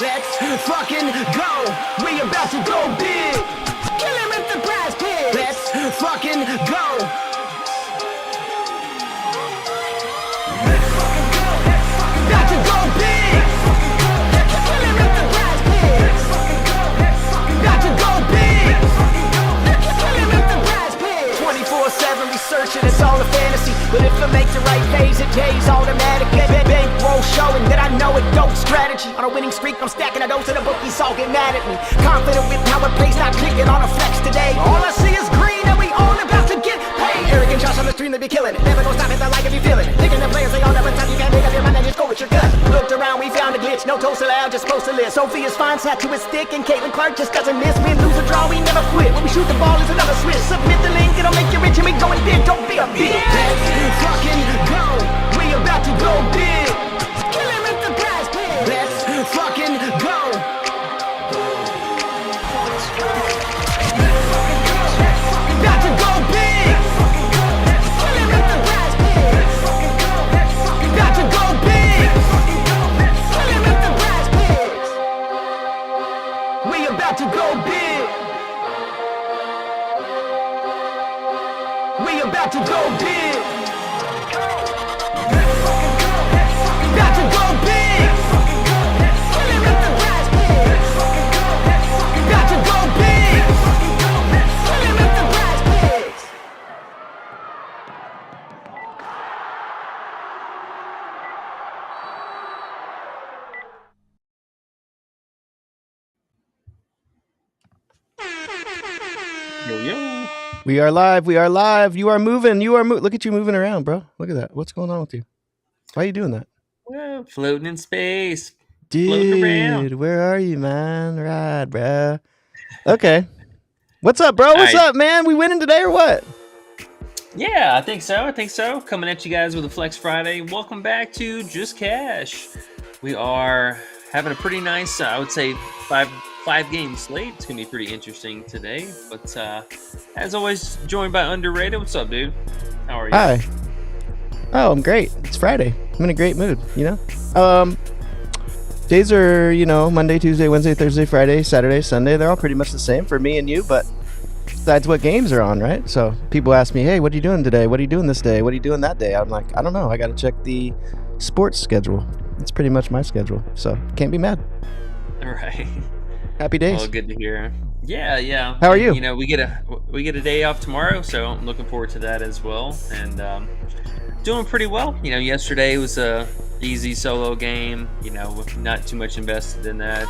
Let's fucking go. We about to go big. Kill him with the PrizePicks. Let's fucking go. About to go big. Kill him with the PrizePicks. About to go big. Kill him with the PrizePicks. 24/7 researching, it's all a fantasy. But if I make the right phase, it pays automatic. Bankroll showing that I know it, dope strategy. On a winning streak, I'm stacking a dose of the bookies, all get mad at me. Confident with how it plays, not clicking on a flex today. All I see is green and we all about to get paid. Arrogant shots on the stream, they be killing it. Never gonna stop it, I like if you feeling it. Picking the players, they all never touch, you can't make up your mind and just go with your gut. Looked around, we found a glitch, no toast allowed, just post a list. Sophia's fine, sat to his stick, and Caitlin Clark just doesn't miss. Win, lose or draw, we never quit. When we shoot the ball, it's another switch. Submit the link, it'll make you rich, and we going big, don't be a bitch. Let's fucking go, we about to go big. Kill him with the PrizePicks. Let's fucking go. About to go big. Kill him with the PrizePicks. About to go big. Kill him with the PrizePicks. We about to go big. We about to go big. About to go big. Kill him with the PrizePicks. About to go big. Kill him with the PrizePicks. Yo, yo. We are live. We are live. You are moving. Look at you moving around, bro. Look at that. What's going on with you? Why are you doing that? Well, floating in space. Floating around. Dude, where are you, man? Right, bro. Okay. What's up, bro? What's up, man? We winning today or what? Yeah, I think so. Coming at you guys with a Flex Friday. Welcome back to Just Cash. We are having a pretty nice, I would say, five game slate. It's gonna be pretty interesting today. But as always, joined by Underrated. What's up, dude? How are you? Hi. Oh, I'm great. It's Friday. I'm in a great mood, you know? Days are, Monday, Tuesday, Wednesday, Thursday, Friday, Saturday, Sunday. They're all pretty much the same for me and you, but besides what games are on, right? So people ask me, hey, what are you doing today? What are you doing this day? What are you doing that day? I'm like, I don't know. I got to check the sports schedule. It's pretty much my schedule, so can't be mad. All right. Happy days. Well, good to hear. Yeah. How are you? We get a day off tomorrow, so I'm looking forward to that as well. And doing pretty well. Yesterday was a easy solo game. With not too much invested in that.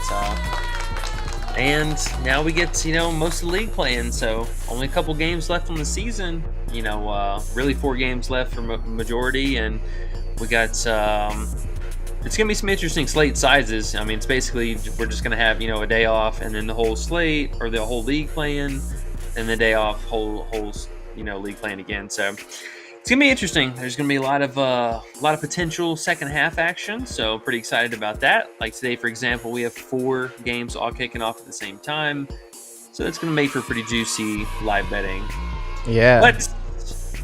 And now we get most of the league playing. So only a couple games left on the season. Really 4 games left for majority, and we got. It's going to be some interesting slate sizes. I mean, it's basically, we're just going to have, a day off and then the whole slate or the whole league playing, and the day off, whole league playing again. So it's going to be interesting. There's going to be a lot of potential second half action. So pretty excited about that. Like today, for example, we have 4 games all kicking off at the same time. So it's going to make for pretty juicy live betting. Yeah. But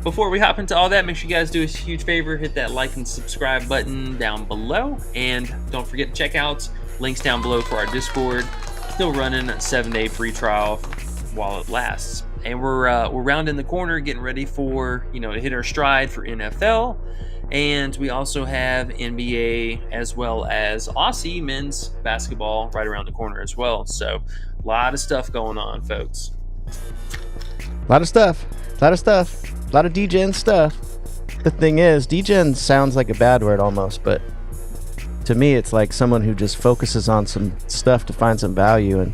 before we hop into all that, make sure you guys do a huge favor, hit that like and subscribe button down below, and don't forget to check out links down below for our Discord. Still running a 7-day free trial while it lasts, and we're rounding the corner, getting ready for to hit our stride for NFL, and we also have NBA as well as Aussie men's basketball right around the corner as well. So a lot of stuff going on, folks. A lot of stuff. A lot of DGen stuff. The thing is, DGen sounds like a bad word almost, but to me it's like someone who just focuses on some stuff to find some value and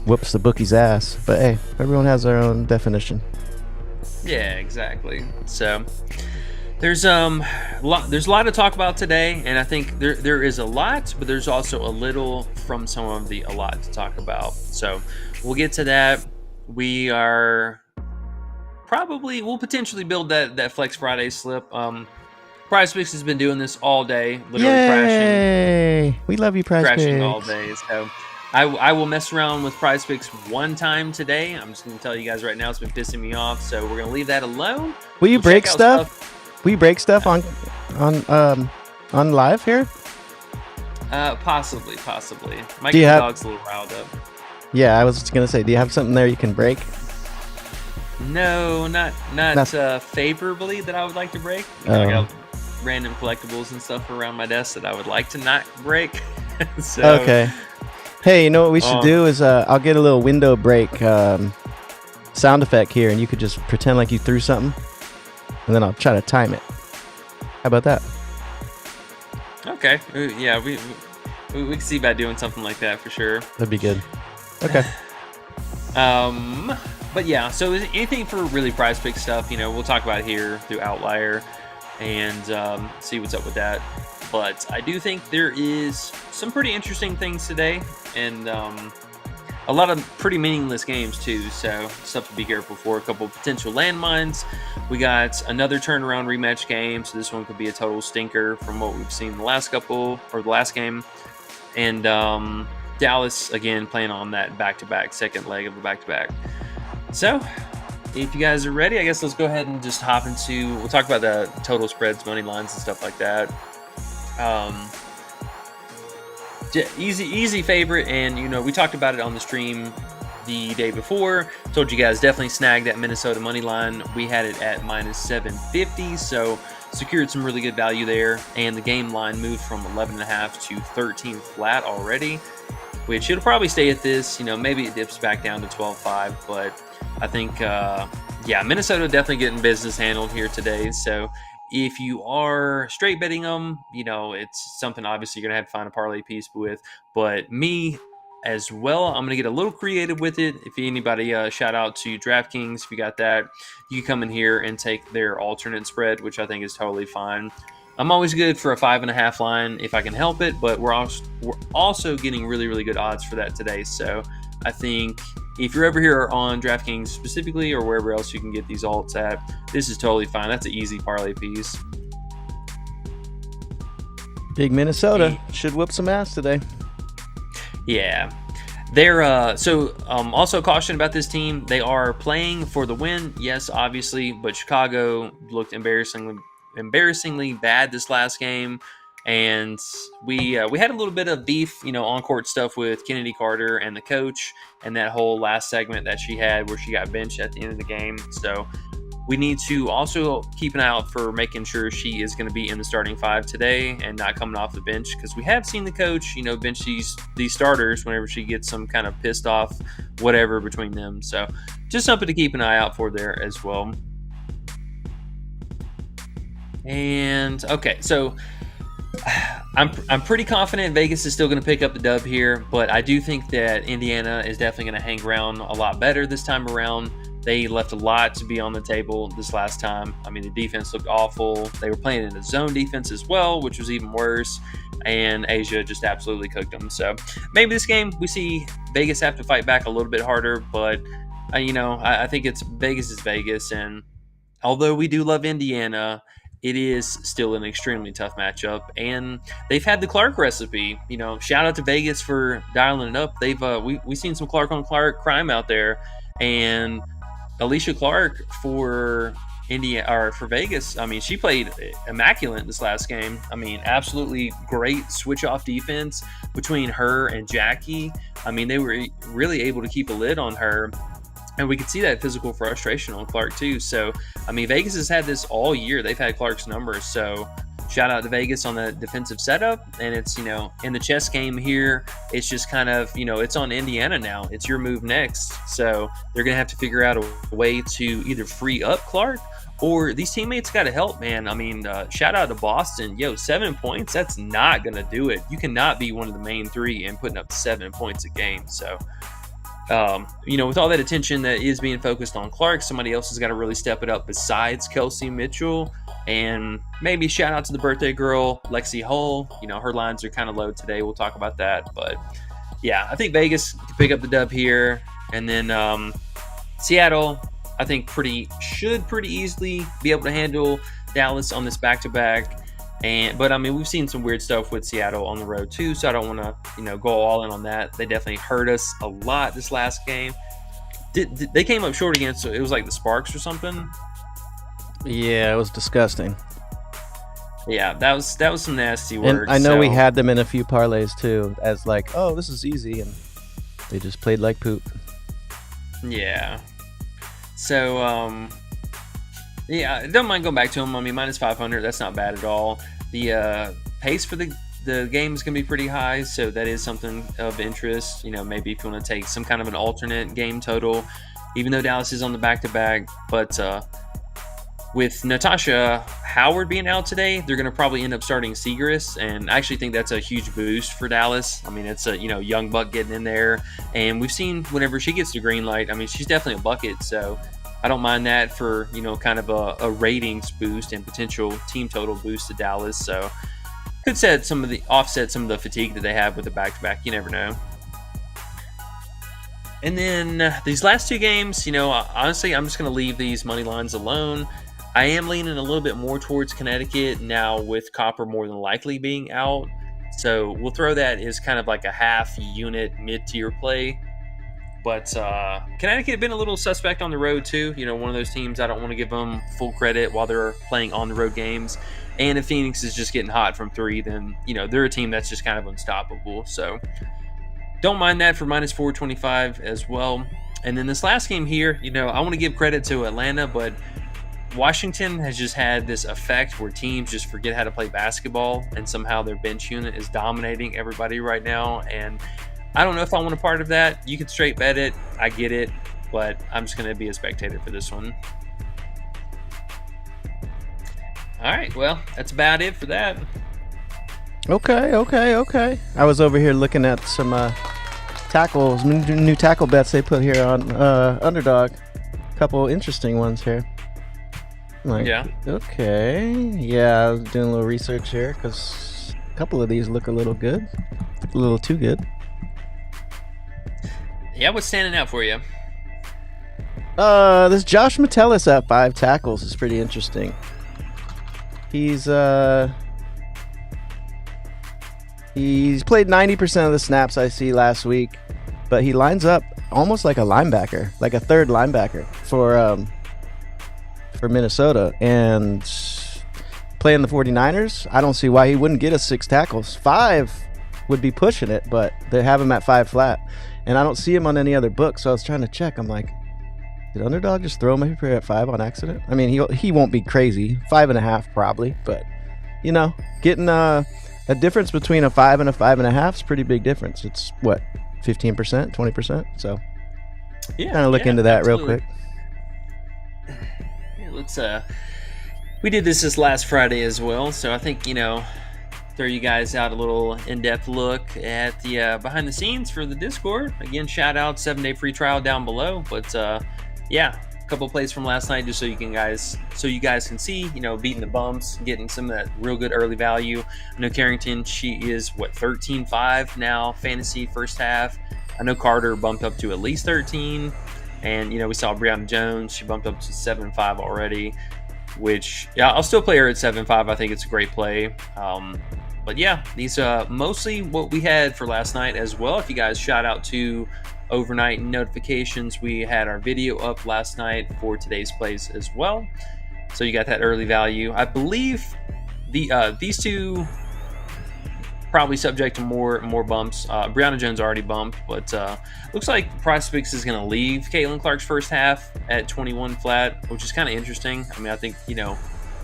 whoops the bookie's ass. But hey, everyone has their own definition. Yeah, exactly. So there's a lot to talk about today, and I think there is a lot, but there's also a little from some of the a lot to talk about. So we'll get to that. We'll potentially build that Flex Friday slip. PrizePicks has been doing this all day, literally crashing. We love you, crashing PrizePicks. all day. So I will mess around with PrizePicks one time today. I'm just going to tell you guys right now, it's been pissing me off. So we're going to leave that alone. Will you break stuff? Will you break stuff on live here? Possibly. Might Do get you the have- dogs a little riled up. Yeah, I was just gonna say, do you have something there you can break? No, not favorably that I would like to break. I got random collectibles and stuff around my desk that I would like to not break. So, Okay. Hey, you know what we should do is I'll get a little window break sound effect here, and you could just pretend like you threw something, and then I'll try to time it. How about that? Okay. Yeah, we can see about doing something like that for sure. That'd be good. Okay. But yeah, so anything for really PrizePicks stuff, we'll talk about it here through Outlier and see what's up with that. But I do think there is some pretty interesting things today, and a lot of pretty meaningless games too, so stuff to be careful for. A couple potential landmines. We got another turnaround rematch game, so this one could be a total stinker from what we've seen the last game. And Dallas, again, playing on that back-to-back, second leg of the back-to-back. So, if you guys are ready, I guess let's go ahead and just hop into, we'll talk about the total spreads, money lines, and stuff like that. Easy favorite, and we talked about it on the stream the day before. Told you guys definitely snag that Minnesota money line. We had it at minus 750, so secured some really good value there. And the game line moved from 11.5 to 13 flat already, which it'll probably stay at this. Maybe it dips back down to 12.5, but I think Minnesota definitely getting business handled here today. So if you are straight betting them, it's something obviously you're going to have to find a parlay piece with. But me as well, I'm going to get a little creative with it. If anybody, shout out to DraftKings. If you got that, you can come in here and take their alternate spread, which I think is totally fine. I'm always good for a 5.5 line if I can help it, but we're also getting really, really good odds for that today. So I think if you're ever here on DraftKings specifically, or wherever else you can get these alts at, this is totally fine. That's an easy parlay piece. Big Minnesota should whoop some ass today. Yeah. They're also caution about this team. They are playing for the win, yes, obviously, but Chicago looked embarrassingly bad this last game. And we had a little bit of beef, on court stuff with Kennedy Carter and the coach, and that whole last segment that she had where she got benched at the end of the game. So we need to also keep an eye out for making sure she is going to be in the starting five today and not coming off the bench, because we have seen the coach, bench these starters whenever she gets some kind of pissed off, whatever between them. So just something to keep an eye out for there as well. And okay, so I'm pretty confident Vegas is still going to pick up the dub here, but I do think that Indiana is definitely going to hang around a lot better this time around. They left a lot to be on the table this last time. I mean, the defense looked awful. They were playing in a zone defense as well, which was even worse, and Asia just absolutely cooked them. So maybe this game we see Vegas have to fight back a little bit harder, but I think it's Vegas is Vegas, and although we do love Indiana, it is still an extremely tough matchup, and they've had the Clark recipe. Shout out to Vegas for dialing it up. They've we seen some Clark on Clark crime out there, and Alicia Clark for Vegas. I mean, she played immaculate this last game. I mean, absolutely great switch off defense between her and Jackie. I mean, they were really able to keep a lid on her. And we could see that physical frustration on Clark too. So, I mean, Vegas has had this all year. They've had Clark's numbers. So, shout out to Vegas on the defensive setup. And it's, in the chess game here, it's just kind of, it's on Indiana now. It's your move next. So, they're going to have to figure out a way to either free up Clark, or these teammates got to help, man. I mean, shout out to Boston. 7 points, that's not going to do it. You cannot be one of the main three and putting up 7 points a game. So, with all that attention that is being focused on Clark, somebody else has got to really step it up besides Kelsey Mitchell. And maybe shout out to the birthday girl, Lexi Hull. Her lines are kind of low today. We'll talk about that. But yeah, I think Vegas can pick up the dub here. And then Seattle, I think should pretty easily be able to handle Dallas on this back-to-back. But I mean, we've seen some weird stuff with Seattle on the road too, so I don't want to, go all in on that. They definitely hurt us a lot this last game. They came up short against, so it was like the Sparks or something. Yeah, it was disgusting. Yeah, that was some nasty work. And I know we so- had them in a few parlays too, as like, oh, this is easy, and they just played like poop. Yeah. So, yeah, I don't mind going back to them. I mean, minus 500, that's not bad at all. The pace for the game is going to be pretty high, so that is something of interest. You know, maybe if you want to take some kind of an alternate game total, even though Dallas is on the back-to-back. But with Natasha Howard being out today, they're going to probably end up starting Segras, and I actually think that's a huge boost for Dallas. I mean, it's a young buck getting in there, and we've seen whenever she gets the green light, I mean, she's definitely a bucket, so I don't mind that for kind of a ratings boost and potential team total boost to Dallas. So could offset some of the fatigue that they have with the back-to-back. You never know. And then these last two games, honestly, I'm just going to leave these money lines alone. I am leaning a little bit more towards Connecticut now with Copper more than likely being out. So we'll throw that as kind of like a half unit mid-tier play. But Connecticut had been a little suspect on the road too. One of those teams I don't want to give them full credit while they're playing on the road games. And if Phoenix is just getting hot from three, then they're a team that's just kind of unstoppable. So don't mind that for minus 425 as well. And then this last game here, I want to give credit to Atlanta, but Washington has just had this effect where teams just forget how to play basketball, and somehow their bench unit is dominating everybody right now. And I don't know if I want a part of that. You can straight bet it. I get it. But I'm just going to be a spectator for this one. All right. Well, that's about it for that. Okay. I was over here looking at some tackles, new tackle bets they put here on Underdog. A couple interesting ones here. Yeah. Okay. Yeah, I was doing a little research here because a couple of these look a little good. A little too good. Yeah, what's standing out for you? This Josh Metellus at 5 tackles is pretty interesting. He's played 90% of the snaps I see last week, but he lines up almost like a linebacker, like a third linebacker for Minnesota, and playing the 49ers, I don't see why he wouldn't get us 6 tackles. 5 would be pushing it, but they have him at 5 flat. And I don't see him on any other book, so I was trying to check. I'm like, did Underdog just throw him up here at 5 on accident? I mean, he won't be crazy. 5.5 probably, but getting a difference between a 5 and a 5.5 is a pretty big difference. It's what, 15%, 20%. So Yeah, kind of look into that absolutely. real quick. Yeah, let's we did this last Friday as well, so I think throw you guys out a little in-depth look at the behind the scenes for the Discord. Again, shout out 7-day free trial down below. But yeah, a couple plays from last night just so you guys can see, beating the bumps, getting some of that real good early value. I know Carrington, she is 13.5 now fantasy first half. I know Carter bumped up to at least 13, and we saw Brianna Jones, she bumped up to 7.5 already. Which, yeah, I'll still play her at 7.5. I think it's a great play. But yeah, these mostly what we had for last night as well. If you guys shout out to overnight notifications, we had our video up last night for today's plays as well. So you got that early value. I believe these two probably subject to more bumps. Brianna Jones already bumped, but looks like PrizePicks is going to leave Caitlin Clark's first half at 21 flat, which is kind of interesting. I mean, I think,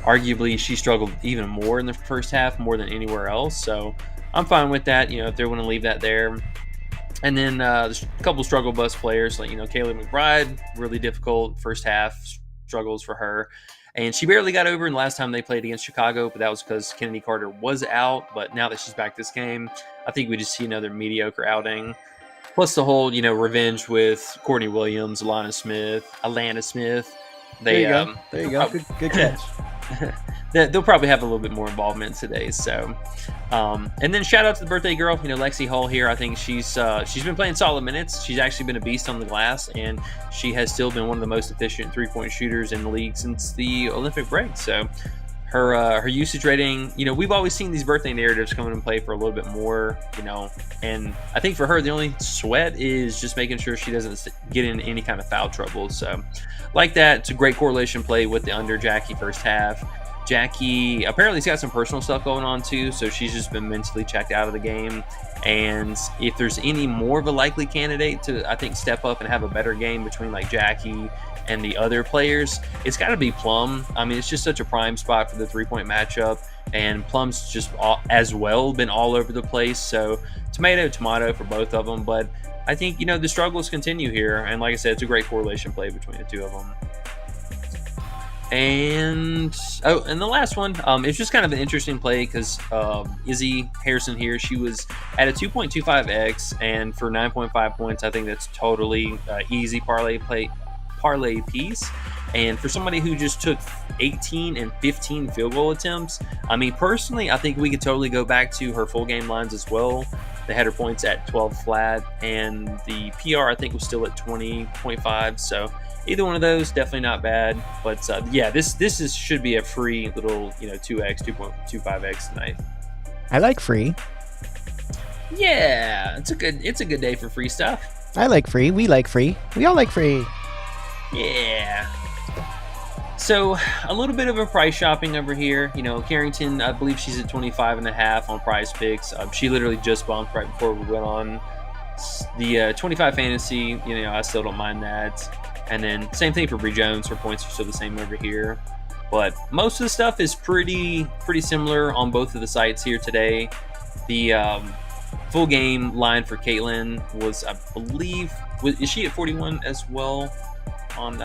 arguably she struggled even more in the first half, more than anywhere else. So I'm fine with that, if they want to leave that there. And then there's a couple struggle bus players like, Kayla McBride, really difficult first half struggles for her. And she barely got over in the last time they played against Chicago, but that was because Kennedy Carter was out. But now that she's back this game, I think we just see another mediocre outing. Plus the whole, revenge with Courtney Williams, Alana Smith. There you go. Good catch. They'll probably have a little bit more involvement today. So, and then shout out to the birthday girl, Lexi Hull here. I think she's been playing solid minutes. She's actually been a beast on the glass, and she has still been one of the most efficient 3-point shooters in the league since the Olympic break. So, her usage rating, we've always seen these birthday narratives come into play for a little bit more, and I think for her the only sweat is just making sure she doesn't get in any kind of foul trouble. So, like that, it's a great correlation play with the under Jackie first half. Jackie apparently has got some personal stuff going on too, so she's just been mentally checked out of the game. And if there's any more of a likely candidate to, I think, step up and have a better game between like Jackie and the other players, it's got to be Plum. I mean, it's just such a prime spot for the 3-point matchup, and Plum's just as well been all over the place. So tomato for both of them, but I think the struggles continue here, and like I said, it's a great correlation play between the two of them. And the last one, it's just kind of an interesting play because Izzy Harrison here, she was at a 2.25x, and for 9.5 points, I think that's totally easy parlay piece. And for somebody who just took 18 and 15 field goal attempts, I mean, personally, I think we could totally go back to her full game lines as well. They had her points at 12 flat, and the PR I think was still at 20.5. So either one of those, definitely not bad. But yeah, this should be a free little 2x, 2.25x tonight. I like free. Yeah, it's a good day for free stuff. I like free. We like free. We all like free. Yeah. So a little bit of a price shopping over here. Carrington, I believe she's at 25.5 on PrizePicks. She literally just bumped right before we went on the 25 fantasy. I still don't mind that. And then same thing for Bree Jones. Her points are still the same over here. But most of the stuff is pretty similar on both of the sites here today. The full game line for Caitlin was, I believe, is she at 41 as well on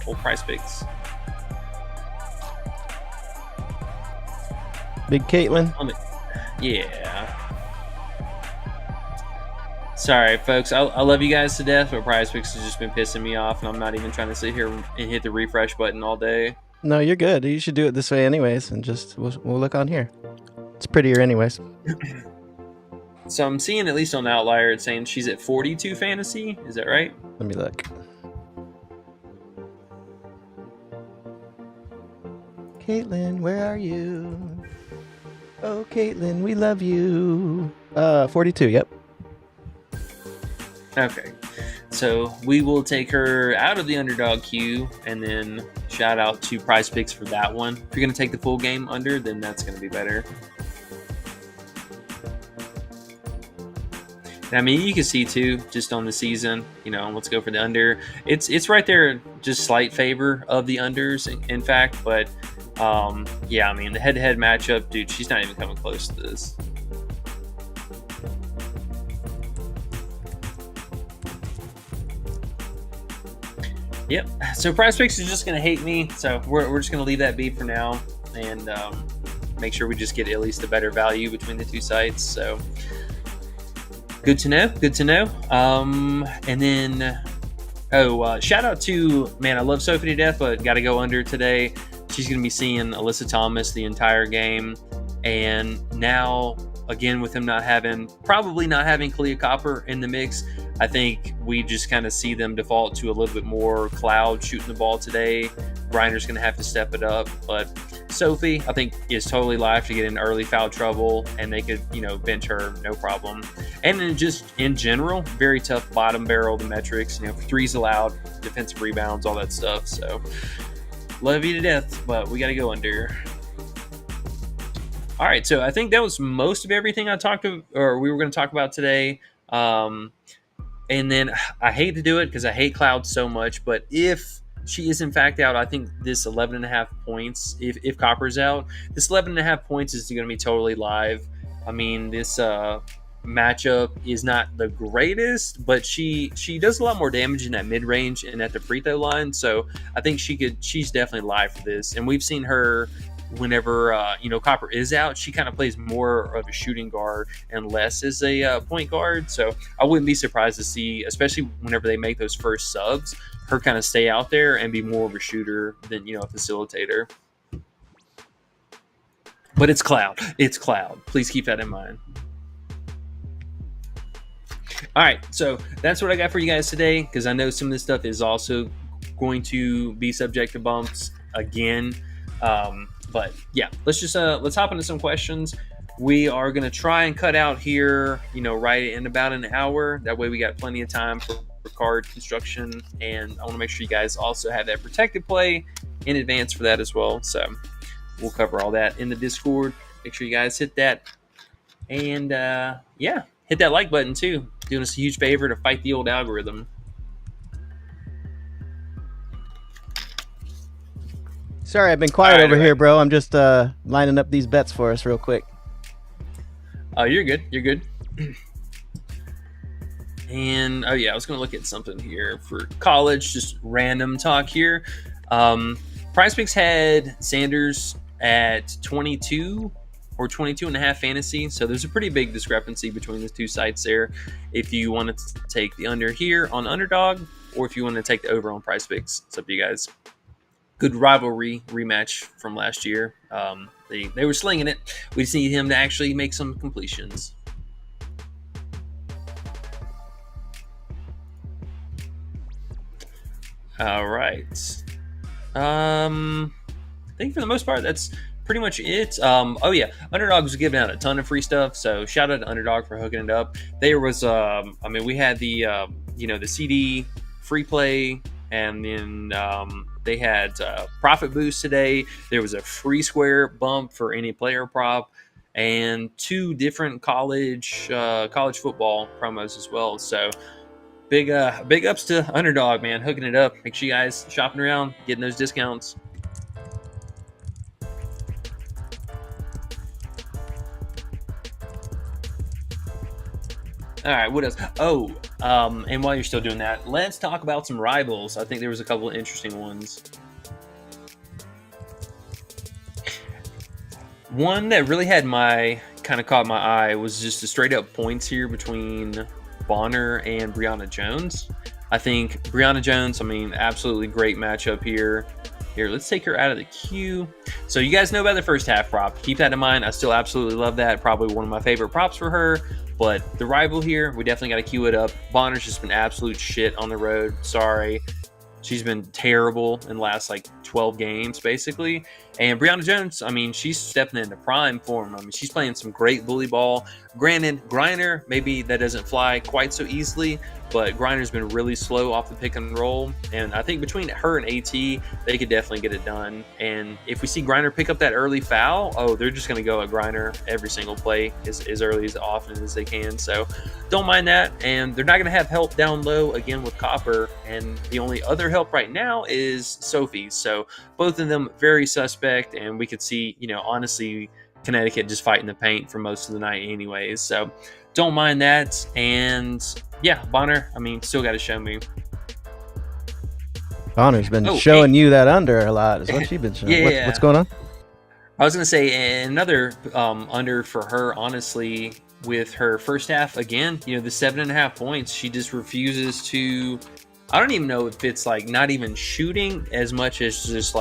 old PrizePicks? Big Caitlin. Yeah. Sorry, folks. I love you guys to death, but PrizePicks has just been pissing me off, and I'm not even trying to sit here and hit the refresh button all day. No, you're good. You should do it this way anyways, and just we'll look on here. It's prettier anyways. So I'm seeing, at least on Outlier, it's saying she's at 42 fantasy. Is that right? Let me look. Caitlin, where are you? Oh, Caitlin, we love you. 42, yep. Okay. So we will take her out of the underdog queue, and then shout out to PrizePicks for that one. If you're going to take the full game under, then that's going to be better. I mean, you can see too, just on the season, let's go for the under. It's right there, just slight favor of the unders, in fact. But yeah, I mean, the head-to-head matchup, dude, she's not even coming close to this. Yep. So PrizePicks is just going to hate me. So we're just going to leave that be for now, and make sure we just get at least a better value between the two sites. So good to know. And then, shout out to, man, I love Sophie to death, but got to go under today. She's going to be seeing Alyssa Thomas the entire game. And now, again, with him probably not having Kalia Copper in the mix, I think we just kind of see them default to a little bit more Cloud shooting the ball today. Grinder's going to have to step it up. But Sophie, I think, is totally live to get in early foul trouble, and they could, bench her no problem. And then just in general, very tough bottom barrel, the metrics, threes allowed, defensive rebounds, all that stuff. So love you to death, but we got to go under. All right, so I think that was most of everything we were going to talk about today. And then I hate to do it because I hate Cloud so much, but if she is in fact out, I think this 11.5 points, if Copper's out, this 11.5 points is going to be totally live. I mean, this matchup is not the greatest, but she does a lot more damage in that mid-range and at the free throw line, so I think she's definitely live for this. And we've seen her whenever Copper is out, she kind of plays more of a shooting guard and less as a point guard. So I wouldn't be surprised to see, especially whenever they make those first subs, her kind of stay out there and be more of a shooter than a facilitator. But it's Cloud. Please keep that in mind. All right, so that's what I got for you guys today, because I know some of this stuff is also going to be subject to bumps again. But yeah, let's hop into some questions. We are going to try and cut out here, right in about an hour. That way we got plenty of time for card construction. And I want to make sure you guys also have that protected play in advance for that as well. So we'll cover all that in the Discord. Make sure you guys hit that. And hit that like button too. Doing us a huge favor to fight the old algorithm. Sorry, I've been quiet All right, over all here, right. bro. I'm just lining up these bets for us real quick. Oh, you're good. You're good. And I was going to look at something here for college, just random talk here. PrizePicks had Sanders at 22 or 22 and a half fantasy. So there's a pretty big discrepancy between the two sites there. If you wanted to take the under here on Underdog, or if you want to take the over on PrizePicks, it's up to you guys. Good rivalry rematch from last year. They were slinging it. We just need him to actually make some completions. All right. I think for the most part, that's pretty much it. Underdog was giving out a ton of free stuff. So shout out to Underdog for hooking it up. There was, we had the CD free play, and then they had profit boost today. There was a free square bump for any player prop, and 2 different college football promos as well. So big ups to Underdog, man, hooking it up. Make sure you guys shopping around, getting those discounts. All right, what else? And while you're still doing that, let's talk about some rivals. I think there was a couple of interesting ones. One that really had caught my eye was just the straight up points here between Bonner and Brianna Jones. I think Brianna Jones, absolutely great matchup here. Here, let's take her out of the queue. So you guys know about the first half prop. Keep that in mind. I still absolutely love that. Probably one of my favorite props for her. But the rival here, we definitely got to queue it up. Bonner's just been absolute shit on the road. Sorry. She's been terrible in the last 12 games, basically. And Brianna Jones, she's stepping into prime form. She's playing some great bully ball. Granted, Griner, maybe that doesn't fly quite so easily, but Griner's been really slow off the pick and roll. And I think between her and AT, they could definitely get it done. And if we see Griner pick up that early foul, they're just going to go at Griner every single play as early as often as they can. So don't mind that. And they're not going to have help down low again with Copper. And the only other help right now is Sophie. So both of them very suspect. And we could see, honestly, Connecticut just fighting the paint for most of the night anyways. So don't mind that. And yeah, Bonner, still got to show me. Bonner's been showing you that under a lot. Is what she's been showing. Yeah. What's going on? I was going to say another under for her, honestly, with her first half. Again, the 7.5 points. She just refuses to. I don't even know if it's not even shooting as much as just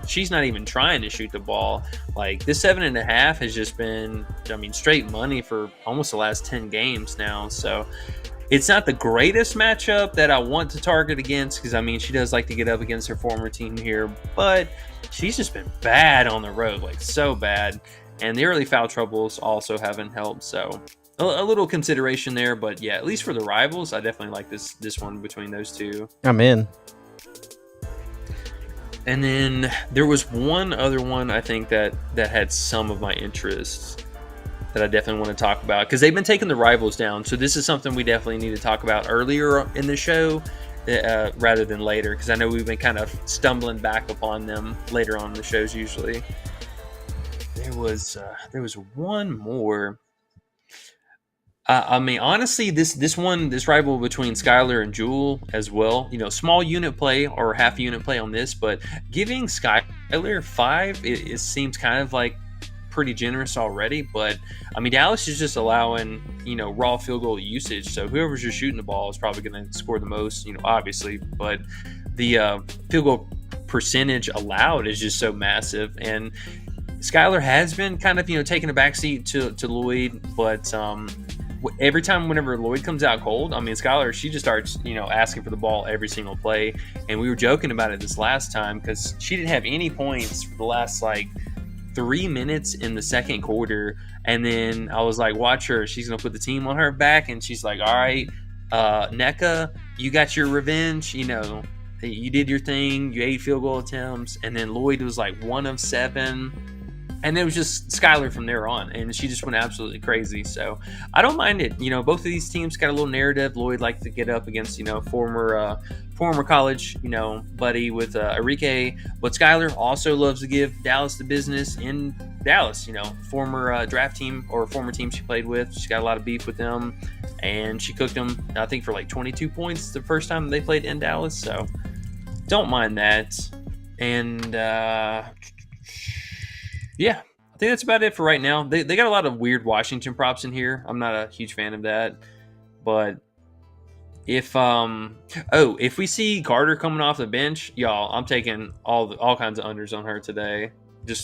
she's not even trying to shoot the ball. This 7.5 has just been, straight money for almost the last 10 games now. So it's not the greatest matchup that I want to target against because, she does like to get up against her former team here, but she's just been bad on the road, so bad. And the early foul troubles also haven't helped. So a little consideration there, but yeah, at least for the rivals, I definitely like this one between those two. I'm in. And then there was one other one I think that had some of my interests that I definitely want to talk about because they've been taking the rivals down. So this is something we definitely need to talk about earlier in the show rather than later because I know we've been kind of stumbling back upon them later on in the shows usually. There was one more. Honestly, this rival between Skylar and Jewel as well, small unit play or half unit play on this, but giving Skylar 5, it seems kind of pretty generous already. But Dallas is just allowing, raw field goal usage. So whoever's just shooting the ball is probably going to score the most, obviously. But the field goal percentage allowed is just so massive. And Skylar has been kind of, taking a backseat to Lloyd, but every time whenever Lloyd comes out cold, Skylar, she just starts, asking for the ball every single play. And we were joking about it this last time because she didn't have any points for the last 3 minutes in the second quarter. And then I was like, watch her. She's going to put the team on her back. And she's like, all right, NECA, you got your revenge. You did your thing. You 8 field goal attempts. And then Lloyd was 1 of 7. And it was just Skylar from there on, and she just went absolutely crazy. So I don't mind it. Both of these teams got a little narrative. Lloyd liked to get up against former college buddy with Enrique, but Skylar also loves to give Dallas the business in Dallas. Former draft team or former team she played with. She's got a lot of beef with them, and she cooked them, I think, for like 22 points the first time they played in Dallas. So don't mind that. And yeah, I think that's about it for right now. They got a lot of weird Washington props in here. I'm not a huge fan of that, but if we see Carter coming off the bench, y'all, I'm taking all kinds of unders on her today.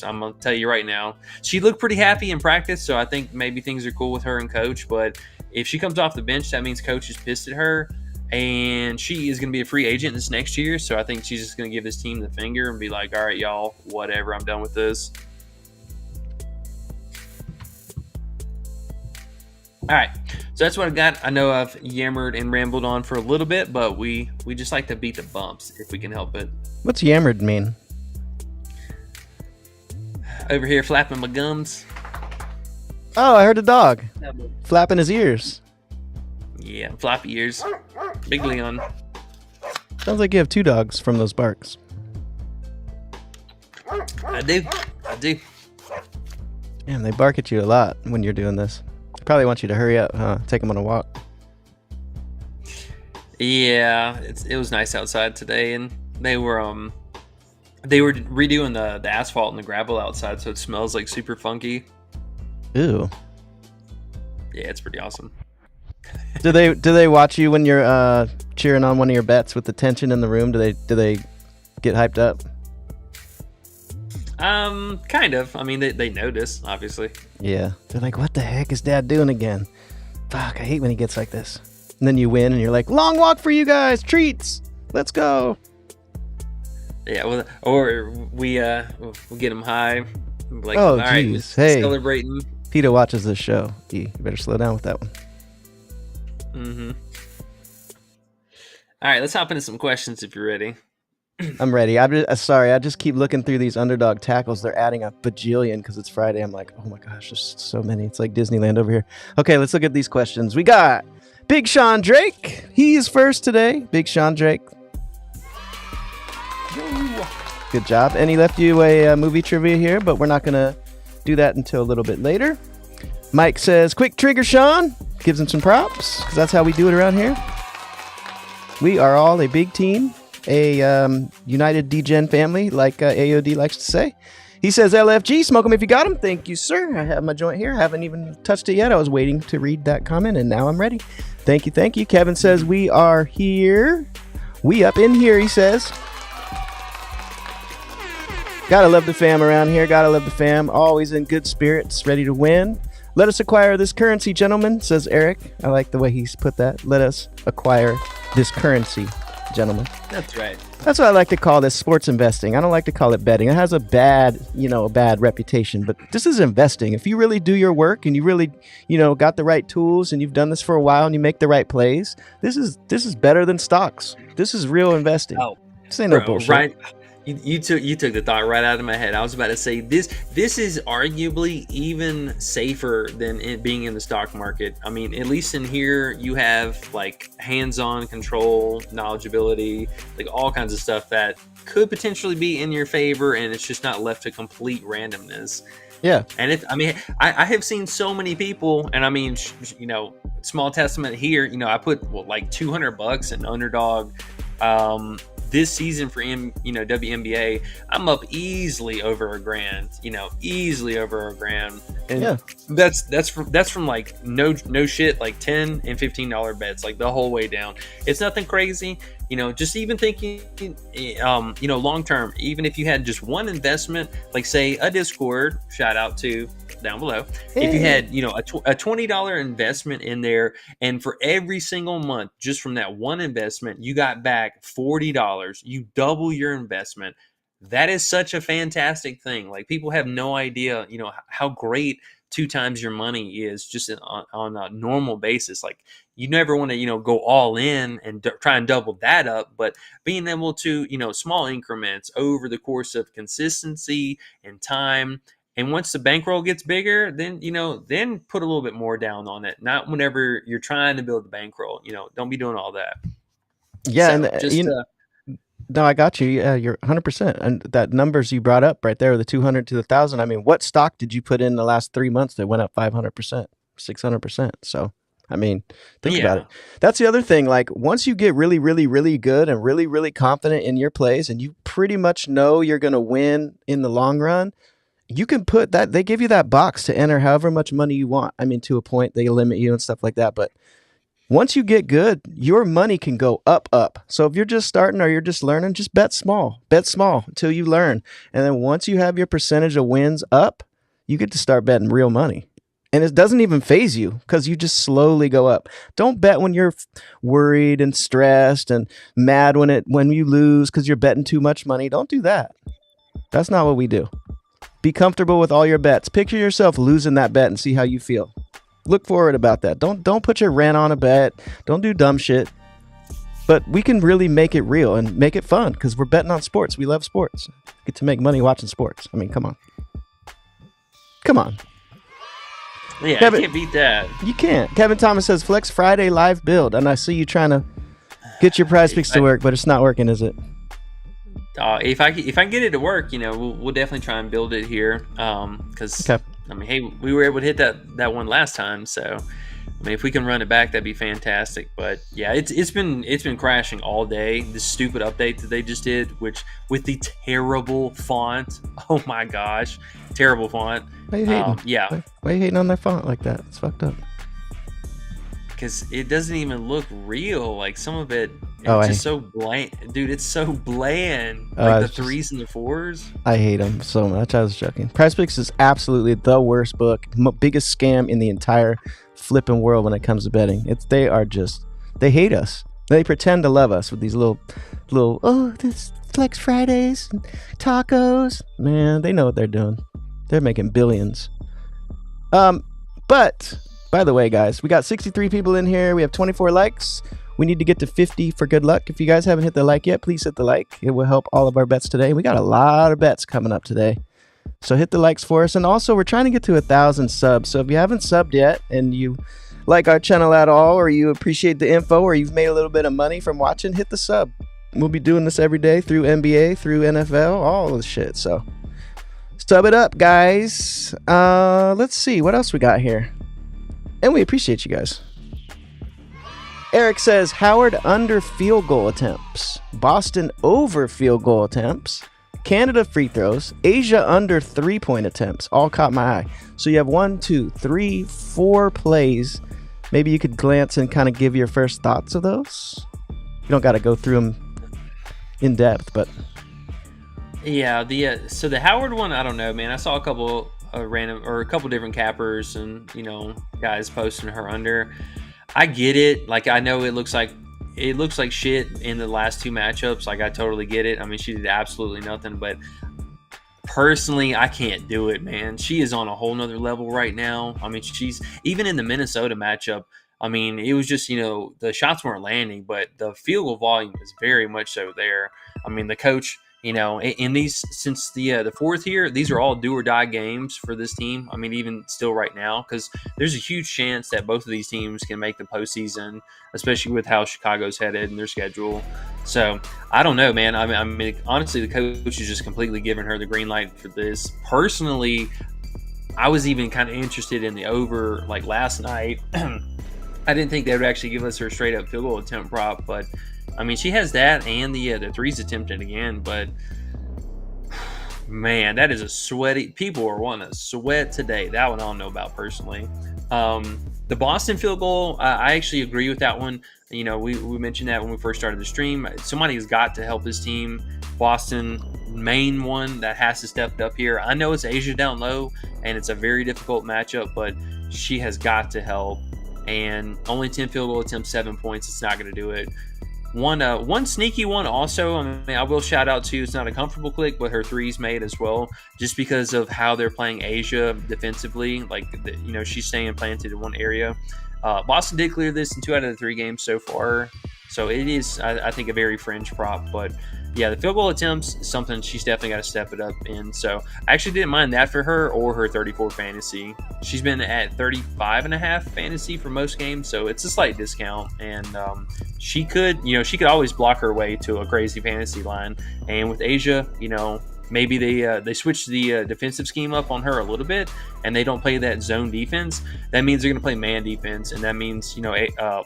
I'm gonna tell you right now, she looked pretty happy in practice, so I think maybe things are cool with her and coach. But if she comes off the bench, that means coach is pissed at her, and she is gonna be a free agent this next year. So I think she's just gonna give this team the finger and be like, all right, y'all, whatever, I'm done with this. All right, so that's what I got. I know I've yammered and rambled on for a little bit, but we just like to beat the bumps if we can help it. What's yammered mean? Over here flapping my gums. Oh, I heard a dog flapping his ears. Yeah, floppy ears. Big Leon. Sounds like you have two dogs from those barks. I do. Damn, they bark at you a lot when you're doing this. They probably want you to hurry up, huh? Take them on a walk. Yeah, it was nice outside today, and they were redoing the asphalt and the gravel outside, so it smells like super funky. Ew. Yeah, it's pretty awesome. Do they watch you when you're cheering on one of your bets with the tension in the room? Do they get hyped up? Kind of. I mean, they notice, obviously. Yeah. They're like, what the heck is Dad doing again? Fuck, I hate when he gets like this. And then you win, and you're like, long walk for you guys, treats. Let's go. Yeah, well, or we'll get them high. Like, Oh, all right, jeez. Hey. celebrating. PETA watches this show. You better slow down with that one. Mm-hmm. All right, let's hop into some questions if you're ready. I'm ready. Sorry, I just keep looking through these Underdog tackles. They're adding a bajillion because it's Friday. I'm like, oh my gosh, there's so many. It's like Disneyland over here. Okay, let's look at these questions. We got Big Sean Drake. He's first today. Big Sean Drake. Good job. And he left you a movie trivia here, but we're not going to do that until a little bit later. Mike says, quick trigger, Sean. Gives him some props because that's how we do it around here. We are all a big team. A United D-Gen family, like AOD likes to say. He says, LFG, smoke them if you got them. Thank you, sir. I have my joint here. I haven't even touched it yet. I was waiting to read that comment, and now I'm ready. Thank you, thank you. Kevin says, we are here. We up in here, he says. Gotta love the fam around here. Gotta love the fam. Always in good spirits, ready to win. Let us acquire this currency, gentlemen, says Eric. I like the way he's put that. Let us acquire this currency, gentlemen. That's right. That's what I like to call this, sports investing. I don't like to call it betting. It has a bad reputation, but this is investing. If you really do your work and you really, got the right tools and you've done this for a while and you make the right plays, this is better than stocks. This is real investing. Oh, this ain't no bullshit. Right. You took the thought right out of my head. I was about to say this is arguably even safer than it being in the stock market. I mean, at least in here you have like hands-on control, knowledgeability, like all kinds of stuff that could potentially be in your favor, and it's just not left to complete randomness. Yeah. And I have seen so many people, and I mean, small testament here. I put like $200 in Underdog. This season for WNBA, I'm up easily over $1,000. Easily over $1,000. And yeah, that's from like no shit, like $10 and $15 bets, like the whole way down. It's nothing crazy. Just even thinking, long term. Even if you had just one investment, like say a Discord, shout out to down below. Hey. If you had a $20 investment in there, and for every single month, just from that one investment, you got back $40. You double your investment. That is such a fantastic thing. Like, people have no idea, how great 2 times your money is just on a normal basis. Like, you never want to, go all in and try and double that up, but being able to, small increments over the course of consistency and time And once the bankroll gets bigger, then then put a little bit more down on it. Not whenever you're trying to build the bankroll. Don't be doing all that. Yeah, and So just no, I got you. Yeah, you're 100%. And that numbers you brought up right there, the 200 to the 1,000. I mean, what stock did you put in the last 3 months that went up 500%, 600%? So, I mean, think about it. yeah, That's the other thing. Like, once you get really, really, really good and really, really confident in your plays, and you pretty much know you're going to win in the long run, you can put that. They give you that box to enter however much money you want. I mean, to a point, they limit you and stuff like that. But once you get good, your money can go up. So if you're just starting or you're just learning, just bet small until you learn. And then once you have your percentage of wins up, you get to start betting real money. And it doesn't even phase you because you just slowly go up. Don't bet when you're worried and stressed and mad when you lose because you're betting too much money. Don't do that. That's not what we do. Be comfortable with all your bets. Picture yourself losing that bet and see how you feel. Look forward about that. Don't put your rent on a bet. Don't do dumb shit. But we can really make it real and make it fun because we're betting on sports. We love sports. Get to make money watching sports. I mean, come on. yeah, Kevin, I can't beat that. you can't. Kevin Thomas says Flex Friday live build, and I see you trying to get your PrizePicks to work, but it's not working, is it? If I can get it to work, we'll definitely try and build it here. Because Okay. I mean, hey, we were able to hit that one last time, so I mean, if we can run it back, that'd be fantastic. But yeah, it's been crashing all day. This stupid update that they just did, which with the terrible font, oh my gosh, terrible font. Why are you hating? Yeah, Why are you hating on their font like that? It's fucked up. because it doesn't even look real. Like some of it, Oh, it's just so bland, dude. It's so bland. Oh, Like the it's just- 3s and the 4s. I hate them so much. I was joking. PrizePicks is absolutely the worst book, biggest scam in the entire flipping world when it comes to betting. They hate us. They pretend to love us with these little, this Flex Fridays, and tacos. Man, they know what they're doing. They're making billions. But by the way, guys, we got 63 people in here. We have 24 likes. We need to get to 50 for good luck. If you guys haven't hit the like yet, please hit the like. It will help all of our bets today. We got a lot of bets coming up today. So hit the likes for us. And also, we're trying to get to 1,000 subs. So if you haven't subbed yet and you like our channel at all, or you appreciate the info, or you've made a little bit of money from watching, hit the sub. We'll be doing this every day through NBA, through NFL, all of the shit. So sub it up, guys. Let's see. What else we got here? And we appreciate you guys. Eric says Howard under field goal attempts, Boston over field goal attempts, Canada free throws, Asia under 3-point attempts. All caught my eye. So you have 1, 2, 3, 4 plays. Maybe you could glance and kind of give your first thoughts of those. You don't got to go through them in depth, but Yeah, so the Howard one, I don't know, man. I saw a couple a couple different cappers and guys posting her under. I get it. Like I know it looks like shit in the last 2 matchups. Like I totally get it. I mean, she did absolutely nothing, but personally, I can't do it, man. She is on a whole nother level right now. I mean, she's even in the Minnesota matchup. I mean, it was just, the shots weren't landing, but the field goal volume is very much so there. I mean, the coach, in these, since the fourth year, these are all do or die games for this team. I mean, even still right now, because there's a huge chance that both of these teams can make the postseason, especially with how Chicago's headed and their schedule. So I don't know, man. I mean, honestly, the coach is just completely giving her the green light for this. Personally, I was even kind of interested in the over like last night. I didn't think they would actually give us her straight up field goal attempt prop, but I mean, she has that and the threes attempted again, but man, that is a sweaty. People are wanting to sweat today. That one I don't know about personally. The Boston field goal, I actually agree with that one. We mentioned that when we first started the stream. Somebody has got to help this team. Boston, main one that has to step up here. I know it's Asia down low, and it's a very difficult matchup, but she has got to help. And only 10 field goal attempts, 7 points. It's not going to do it. One sneaky one also, I mean, I will shout out to, it's not a comfortable click, but her threes made as well, just because of how they're playing Asia defensively. Like, she's staying planted in one area. Boston did clear this in 2 out of the 3 games so far. So it is, I think, a very fringe prop. But yeah, the field goal attempts is something she's definitely got to step it up in. So I actually didn't mind that for her or her 34 fantasy. She's been at 35.5 fantasy for most games, so it's a slight discount. And she could always block her way to a crazy fantasy line. And with Asia, maybe they switch the defensive scheme up on her a little bit, and they don't play that zone defense. That means they're going to play man defense, and that means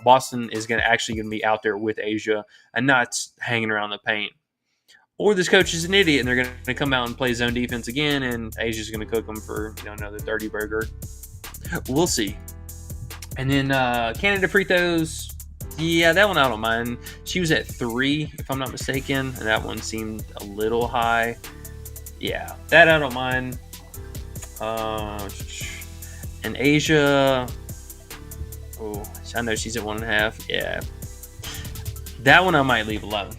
Boston is going to be out there with Asia and not hanging around the paint. Or this coach is an idiot, and they're going to come out and play zone defense again, and Asia's going to cook them for another 30 burger. We'll see. And then Canada free throws. Yeah, that one I don't mind. She was at 3, if I'm not mistaken, and that one seemed a little high. Yeah, that I don't mind. And Asia, I know she's at 1.5. Yeah, that one I might leave alone.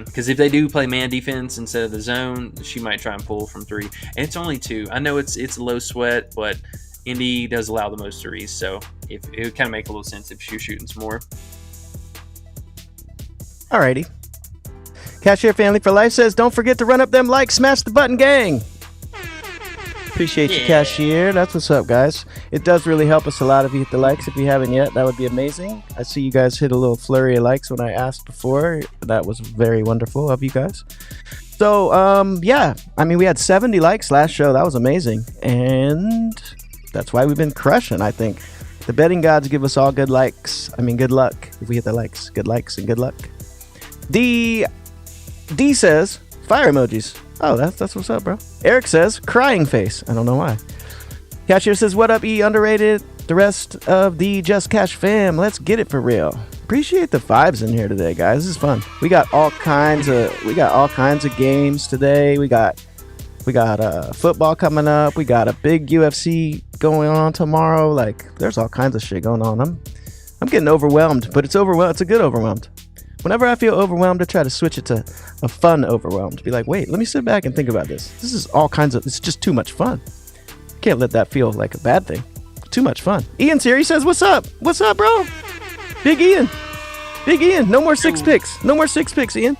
Because if they do play man defense instead of the zone, she might try and pull from 3. And it's only 2. I know it's a low sweat, but Indy does allow the most threes, so it would kind of make a little sense if she was shooting some more. Alrighty. Cashier Family for Life says, don't forget to run up them likes, smash the button, gang. Appreciate you, Cashier. That's what's up, guys. It does really help us a lot if you hit the likes. If you haven't yet, that would be amazing. I see you guys hit a little flurry of likes when I asked before. That was very wonderful of you guys. So, yeah. I mean, we had 70 likes last show. That was amazing. And that's why we've been crushing, I think. The betting gods give us all good likes. I mean, good luck if we hit the likes. Good likes and good luck. D says, fire emojis. Oh, that's what's up, bro. Eric says, crying face. I don't know why. Cashier says, what up, E? Underrated. The rest of the Just Cash fam. Let's get it for real. Appreciate the vibes in here today, guys. This is fun. We got all kinds of games today. We got football coming up. We got a big UFC going on tomorrow. Like, there's all kinds of shit going on. I'm getting overwhelmed, but it's overwhelmed. It's a good overwhelmed. Whenever I feel overwhelmed, I try to switch it to a fun overwhelmed. Be like, wait, let me sit back and think about this. This is it's just too much fun. Can't let that feel like a bad thing. Too much fun. Ian Siri says, what's up? What's up, bro? Big Ian. No more 6 picks. No more 6 picks, Ian.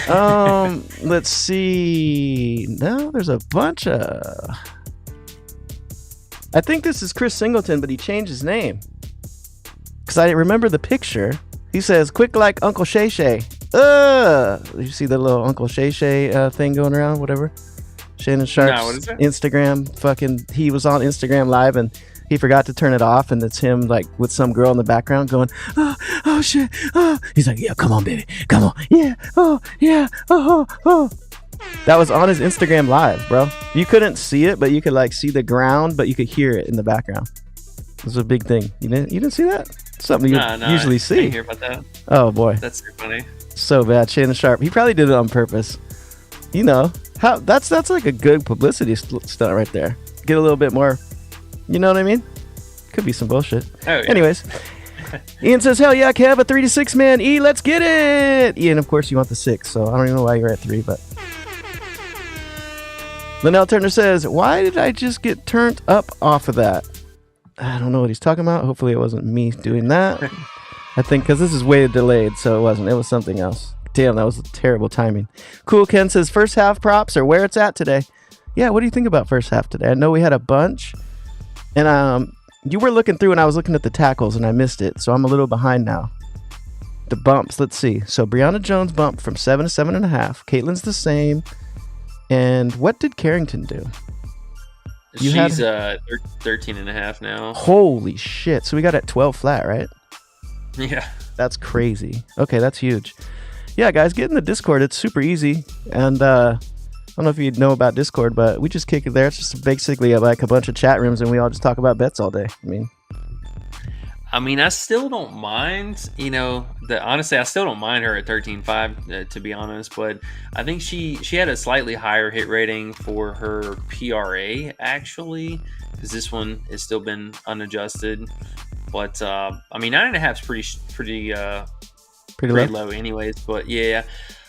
Let's see. No, there's a bunch of... I think this is Chris Singleton, but he changed his name. Because I remember the picture. He says, quick like Uncle Shay Shay. You see the little Uncle Shay Shay thing going around, whatever? Shannon Sharp's what is it? Instagram, he was on Instagram Live and he forgot to turn it off, and it's him like with some girl in the background going, oh shit, oh. He's like, yeah, come on, baby, come on, yeah, oh. That was on his Instagram Live, bro. You couldn't see it, but you could like see the ground, but you could hear it in the background. It was a big thing. You didn't see that? Something you usually see. I didn't hear about that. Oh boy, that's so funny. So bad. Shannon Sharp. He probably did it on purpose. How that's like a good publicity stunt right there. Get a little bit more. You know what I mean? Could be some bullshit. Oh, yeah. Anyways, Ian says, hell yeah, Kev, a 3 to 6 man. E, let's get it. Ian, of course, you want the 6, so I don't even know why you're at 3, but. Linnell Turner says, why did I just get turned up off of that? I don't know what he's talking about. Hopefully it wasn't me doing that. I think because this is way delayed, so it wasn't. It was something else. Damn, that was terrible timing. Cool Ken says, first half props or where it's at today. Yeah, what do you think about first half today? I know we had a bunch. And you were looking through and I was looking at the tackles and I missed it. So I'm a little behind now. The bumps, let's see. So Brianna Jones bumped from 7 to 7.5. Caitlin's the same. And what did Carrington do? She's 13.5 now. Holy shit. So we got at 12 flat, right? Yeah. That's crazy. Okay, that's huge. Yeah, guys, get in the Discord. It's super easy. And I don't know if you know about Discord, but we just kick it there. It's just basically like a bunch of chat rooms and we all just talk about bets all day. I mean, I still don't mind, honestly, I still don't mind her at 13.5, to be honest, but I think she had a slightly higher hit rating for her PRA, actually, because this one has still been unadjusted. But, 9.5 is pretty low anyways, but yeah.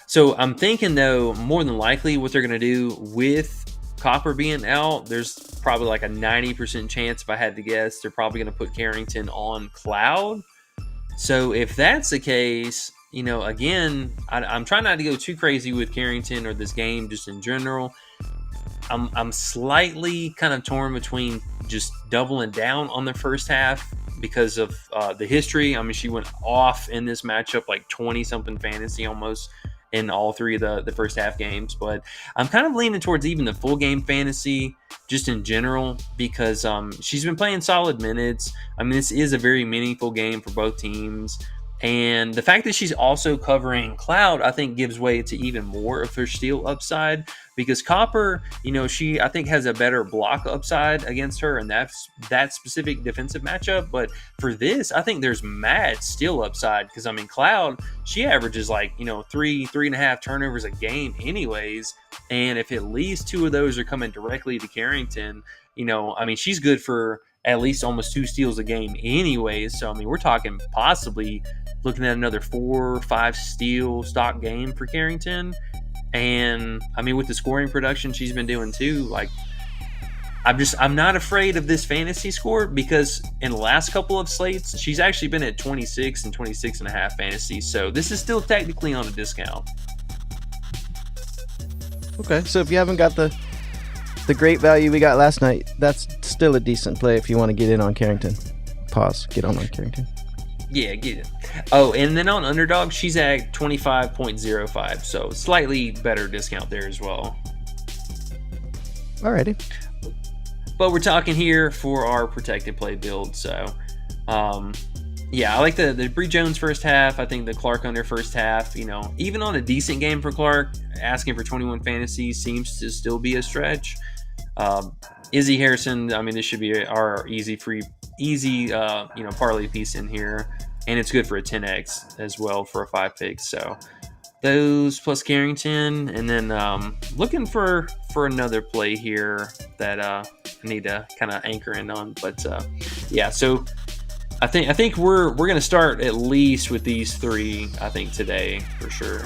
So I'm thinking, though, more than likely what they're going to do with Copper being out, there's probably like a 90% chance, if I had to guess, they're probably going to put Carrington on Cloud. So if that's the case, again, I'm trying not to go too crazy with Carrington or this game just in general. I'm slightly kind of torn between just doubling down on the first half because of the history. I mean, she went off in this matchup like 20-something fantasy almost in all three of the first half games. But I'm kind of leaning towards even the full game fantasy just in general because she's been playing solid minutes. I mean, this is a very meaningful game for both teams. And the fact that she's also covering Cloud, I think, gives way to even more of her steal upside because Copper, she, I think, has a better block upside against her and that's that specific defensive matchup. But for this, I think there's mad steal upside because, I mean, Cloud, she averages like, 3.5 turnovers a game anyways. And if at least 2 of those are coming directly to Carrington, I mean, she's good for at least almost 2 steals a game anyways. So, I mean, we're talking possibly looking at another 4 or 5 steal stock game for Carrington. And I mean, with the scoring production she's been doing too, like I'm not afraid of this fantasy score because in the last couple of slates, she's actually been at 26 and 26.5 fantasy. So this is still technically on a discount. Okay, so if you haven't got the great value we got last night, that's still a decent play if you want to get in on Carrington. Get on Carrington. Yeah, get it. Oh, and then on Underdog, she's at 25.05, so slightly better discount there as well. Alrighty. But we're talking here for our protected play build, so yeah, I like the Bree Jones first half. I think the Clark under first half, even on a decent game for Clark, asking for 21 fantasy seems to still be a stretch. Izzy Harrison, I mean, this should be our easy parlay piece in here, and it's good for a 10x as well for a 5 pick. So those plus Carrington, and then looking for another play here that I need to kind of anchor in on. But yeah, so I think we're gonna start at least with these 3. I think today for sure.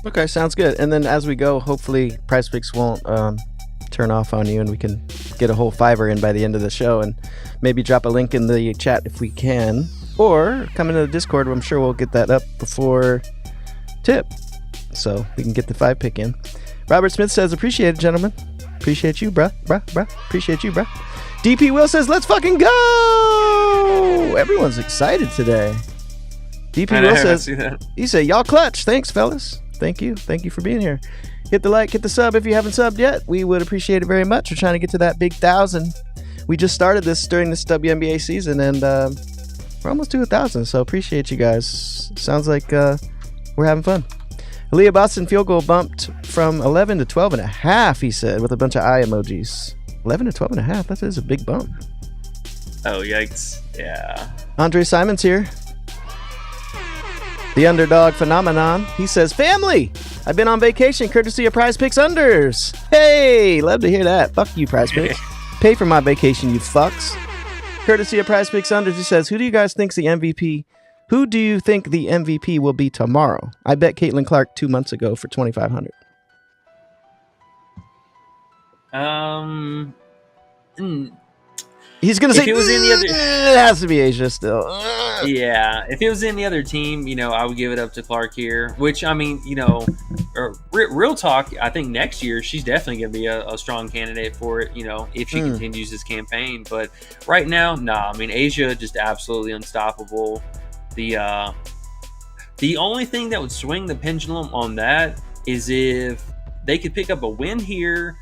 Okay, sounds good. And then as we go, hopefully PrizePicks won't turn off on you and we can get a whole $5 in by the end of the show and maybe drop a link in the chat if we can, or come into the Discord. I'm sure we'll get that up before tip so we can get the 5 pick in. Robert Smith says, appreciate it, gentlemen. Appreciate you, bruh. Appreciate you, bruh. DP Will says, let's fucking go. Everyone's excited today. DP Will says, he said, y'all clutch. Thanks, fellas. Thank you for being here. Hit the like, hit the sub if you haven't subbed yet. We would appreciate it very much. We're trying to get to that big 1,000. We just started this during this WNBA season, and we're almost to 1,000. So appreciate you guys. Sounds like we're having fun. Aaliyah Boston field goal bumped from 11 to 12.5. He said with a bunch of eye emojis. 11 to 12.5. That is a big bump. Oh yikes! Yeah. Andre Simon's here. The Underdog phenomenon. He says, family, I've been on vacation courtesy of PrizePicks Unders. Hey, love to hear that. Fuck you, PrizePicks. Pay for my vacation, you fucks. Courtesy of PrizePicks Unders, he says, who do you guys think's the MVP? Who do you think the MVP will be tomorrow? I bet Caitlin Clark 2 months ago for $2,500. He's going to say, it was in the other, it has to be Asia still. Yeah, if it was in the other team, I would give it up to Clark here, which, I mean, real talk, I think next year she's definitely going to be a strong candidate for it, if she continues this campaign. But right now, nah, I mean, Asia just absolutely unstoppable. The only thing that would swing the pendulum on that is if they could pick up a win here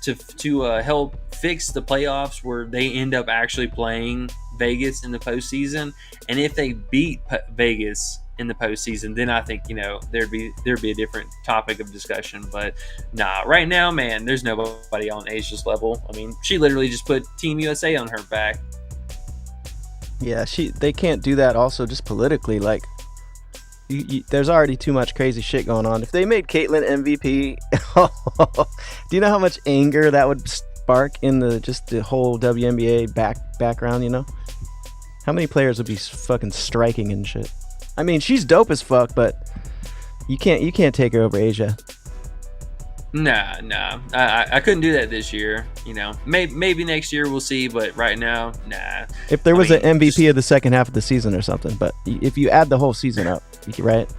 to help fix the playoffs where they end up actually playing Vegas in the postseason. And if they beat Vegas in the postseason, then I think, there'd be a different topic of discussion. But nah, right now, man, there's nobody on Asia's level. I mean, she literally just put Team USA on her back. Yeah, they can't do that also just politically. Like, there's already too much crazy shit going on. If they made Caitlyn MVP, do you know how much anger that would spark in the whole WNBA background, How many players would be fucking striking and shit? I mean, she's dope as fuck, but you can't take her over Asia. Nah. I couldn't do that this year. Maybe next year we'll see, but right now, nah. If there was an MVP of the second half of the season or something, but if you add the whole season up, right?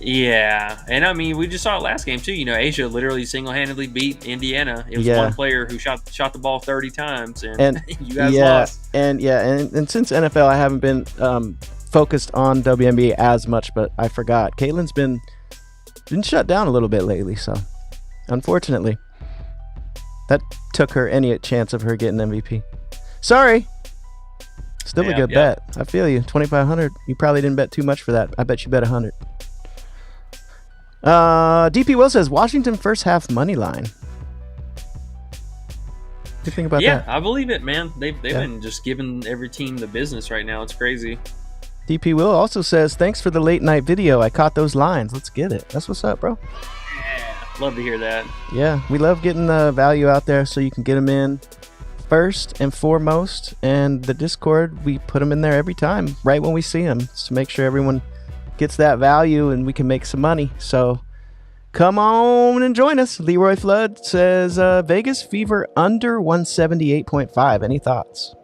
Yeah, and I mean, we just saw it last game too. Asia literally single-handedly beat Indiana. It was one player who shot the ball 30 times, and you guys lost. And since NFL, I haven't been focused on WNBA as much, but I forgot Caitlin's been shut down a little bit lately, so unfortunately, that took her any chance of her getting MVP. Sorry. Still a good bet. I feel you. 2,500. You probably didn't bet too much for that. I bet you bet 100. DP Will says Washington first half money line. What do you think about that? Yeah, I believe it, man. They've been just giving every team the business right now. It's crazy. DP Will also says, thanks for the late night video. I caught those lines. Let's get it. That's what's up, bro. Yeah, love to hear that. Yeah, we love getting the value out there so you can get them in first and foremost. And the Discord, we put them in there every time, right when we see them, to make sure everyone gets that value and we can make some money. So come on and join us. Leroy Flood says Vegas Fever under 178.5. Any thoughts?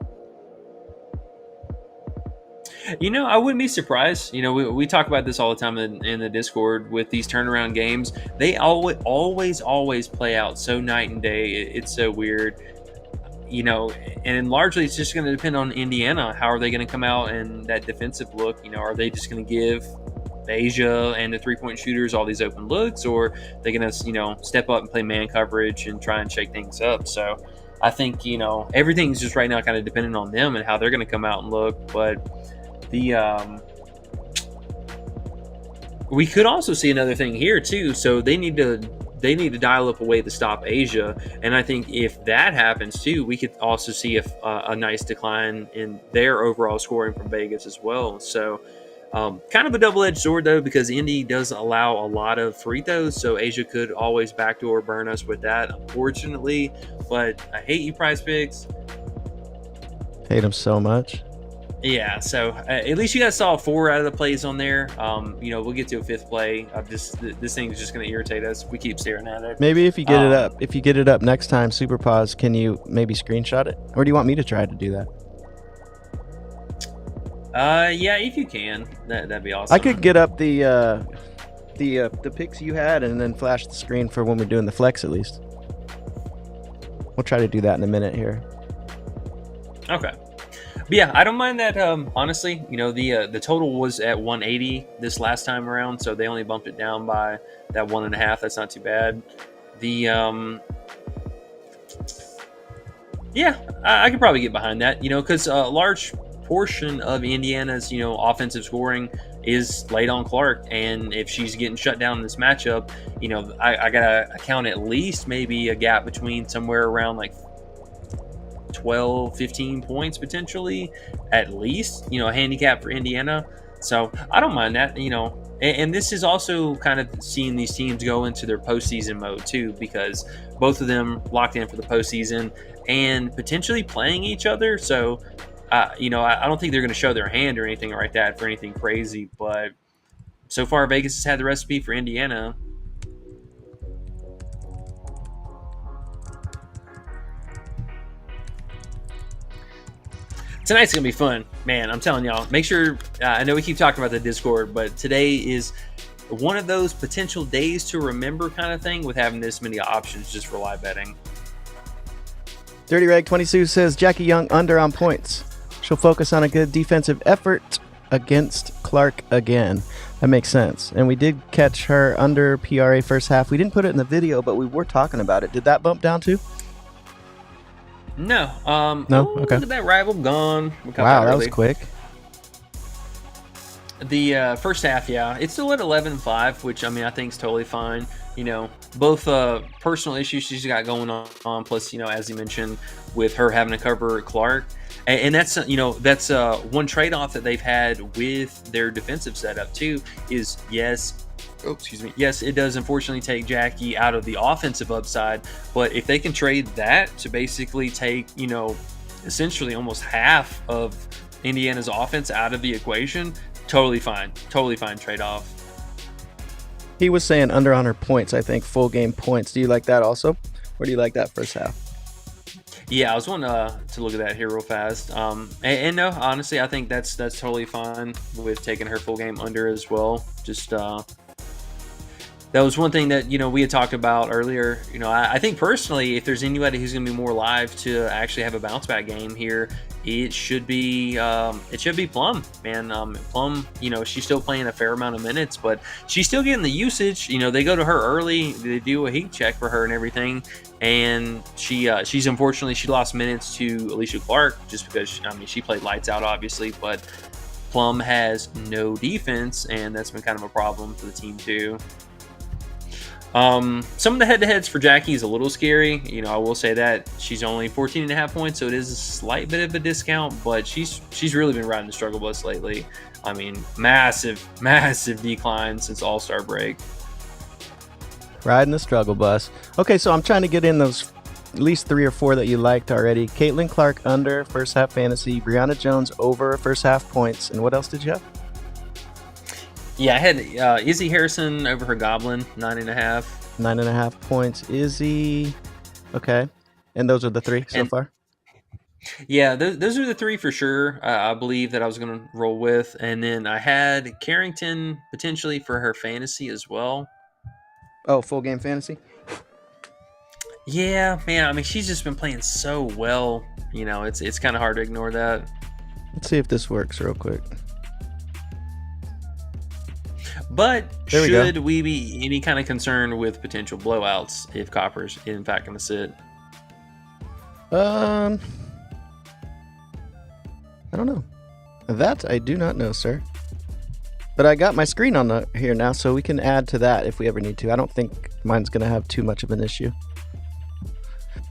I wouldn't be surprised. We talk about this all the time in the Discord with these turnaround games. They always play out so night and day. It's so weird. And largely it's just going to depend on Indiana. How are they going to come out in that defensive look? Are they just going to give Asia and the three-point shooters all these open looks, or are they going to, step up and play man coverage and try and shake things up? So I think, everything's just right now kind of dependent on them and how they're going to come out and look. But we could also see another thing here too. So they need to dial up a way to stop Asia, and I think if that happens too, we could also see a nice decline in their overall scoring from Vegas as well. So kind of a double-edged sword though, because Indy does allow a lot of free throws, so Asia could always backdoor burn us with that, unfortunately. But I hate you, PrizePicks. Hate them so much. Yeah, so at least you guys saw 4 out of the plays on there. We'll get to a 5th play. This thing is just going to irritate us if we keep staring at it. Maybe if you get it up next time, Super Pause, can you maybe screenshot it, or do you want me to try to do that? Yeah, if you can, that'd be awesome. I could get up the picks you had and then flash the screen for when we're doing the flex at least. We'll try to do that in a minute here. Okay. But yeah, I don't mind that. Honestly, the total was at 180 this last time around, so they only bumped it down by that 1.5. That's not too bad. I could probably get behind that. Because a large portion of Indiana's offensive scoring is laid on Clark, and if she's getting shut down in this matchup, I gotta count at least maybe a gap between somewhere around like 12, 15 points potentially, at least, a handicap for Indiana. So I don't mind that, and this is also kind of seeing these teams go into their postseason mode too, because both of them locked in for the postseason and potentially playing each other. So, I don't think they're going to show their hand or anything like that for anything crazy, but so far Vegas has had the recipe for Indiana. Tonight's going to be fun, man. I'm telling y'all. Make sure, I know we keep talking about the Discord, but today is one of those potential days to remember kind of thing with having this many options just for live betting. Dirty Rag 22 says Jackie Young under on points. She'll focus on a good defensive effort against Clark again. That makes sense. And we did catch her under PRA first half. We didn't put it in the video, but we were talking about it. Did that bump down too? No. No? Okay. Look at that rival gone. Wow, that was quick. The first half, yeah. It's still at 11-5, which, I think is totally fine. Both personal issues she's got going on, plus, as you mentioned, with her having to cover Clark. And that's, one trade-off that they've had with their defensive setup, too, is, yes, it does unfortunately take Jackie out of the offensive upside, but if they can trade that to basically take, essentially almost half of Indiana's offense out of the equation, totally fine trade-off. He was saying under on her points, I think, full game points. Do you like that also? Or do you like that first half? Yeah, I was wanting to look at that here real fast. And no, honestly, I think that's totally fine with taking her full game under as well. Just that was one thing that we had talked about earlier. I think personally, if there's anybody who's going to be more live to actually have a bounce back game here, it should be Plum, man. Plum, she's still playing a fair amount of minutes, but she's still getting the usage. They go to her early, they do a heat check for her and everything, and she's unfortunately she lost minutes to Alicia Clark just because she played lights out, obviously, but Plum has no defense, and that's been kind of a problem for the team too. Some of the head-to-heads for Jackie is a little scary. I will say that she's only 14.5 points, so it is a slight bit of a discount, but she's really been riding the struggle bus lately. Massive decline since All-Star break. Riding the struggle bus. Okay, so I'm trying to get in those at least 3 or 4 that you liked already. Caitlin Clark under first half fantasy. Brianna Jones over first half points. And what else did you have? Yeah, I had Izzy Harrison over her Goblin, 9.5. 9.5 points. Izzy. Okay. And those are the 3 so far? Yeah, those are the 3 for sure. I believe that I was going to roll with. And then I had Carrington potentially for her fantasy as well. Oh, full game fantasy? Yeah, man. She's just been playing so well. It's kind of hard to ignore that. Let's see if this works real quick. But should we be any kind of concerned with potential blowouts if Copper's in fact going to sit? I don't know. That I do not know, sir. But I got my screen on here now, so we can add to that if we ever need to. I don't think mine's going to have too much of an issue.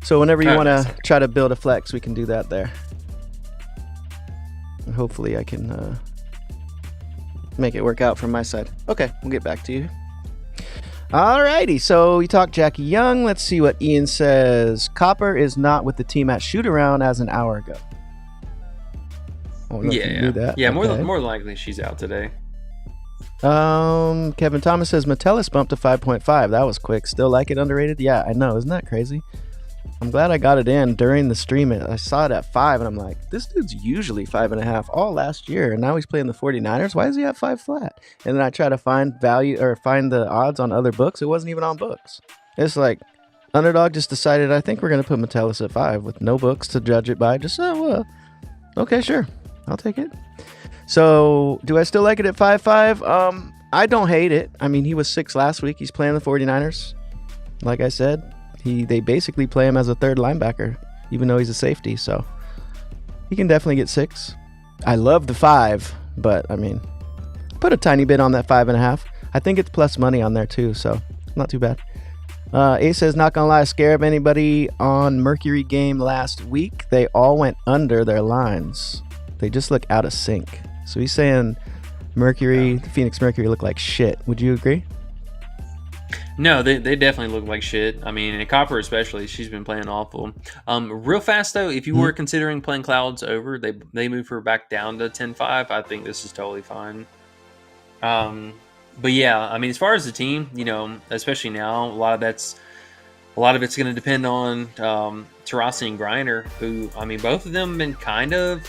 So whenever you want to try to build a flex, we can do that there. And hopefully I can make it work out from my side. Okay, we'll get back to you. Alrighty, so we talked Jackie Young. Let's see what Ian says. Copper is not with the team at shoot around as an hour ago. Yeah, more than likely she's out today. Kevin Thomas says Metellus bumped to 5.5. That was quick. Still like it underrated? Yeah, I know. Isn't that crazy? I'm glad I got it in during the stream. I saw it at 5, and I'm like, this dude's usually 5.5 all last year, and now he's playing the 49ers. Why is he at 5 flat? And then I try to find the odds on other books. It wasn't even on books. It's like Underdog just decided, I think we're going to put Metellus at 5 with no books to judge it by. Just, okay, sure. I'll take it. So, do I still like it at 5.5? I don't hate it. He was 6 last week. He's playing the 49ers. Like I said, they basically play him as a third linebacker, even though he's a safety. So, he can definitely get 6. I love the 5, but, put a tiny bit on that 5.5. I think it's plus money on there, too, so not too bad. Ace says, not gonna lie, scare of anybody on Mercury game last week. They all went under their lines. They just look out of sync. So he's saying the Phoenix Mercury look like shit. Would you agree? No, they definitely look like shit. And Copper especially, she's been playing awful. Real fast though, if you were considering playing Clouds over, they move her back down to 10.5. I think this is totally fine. But yeah, as far as the team, especially now, a lot of it's going to depend on Taurasi and Griner, who both of them have been kind of.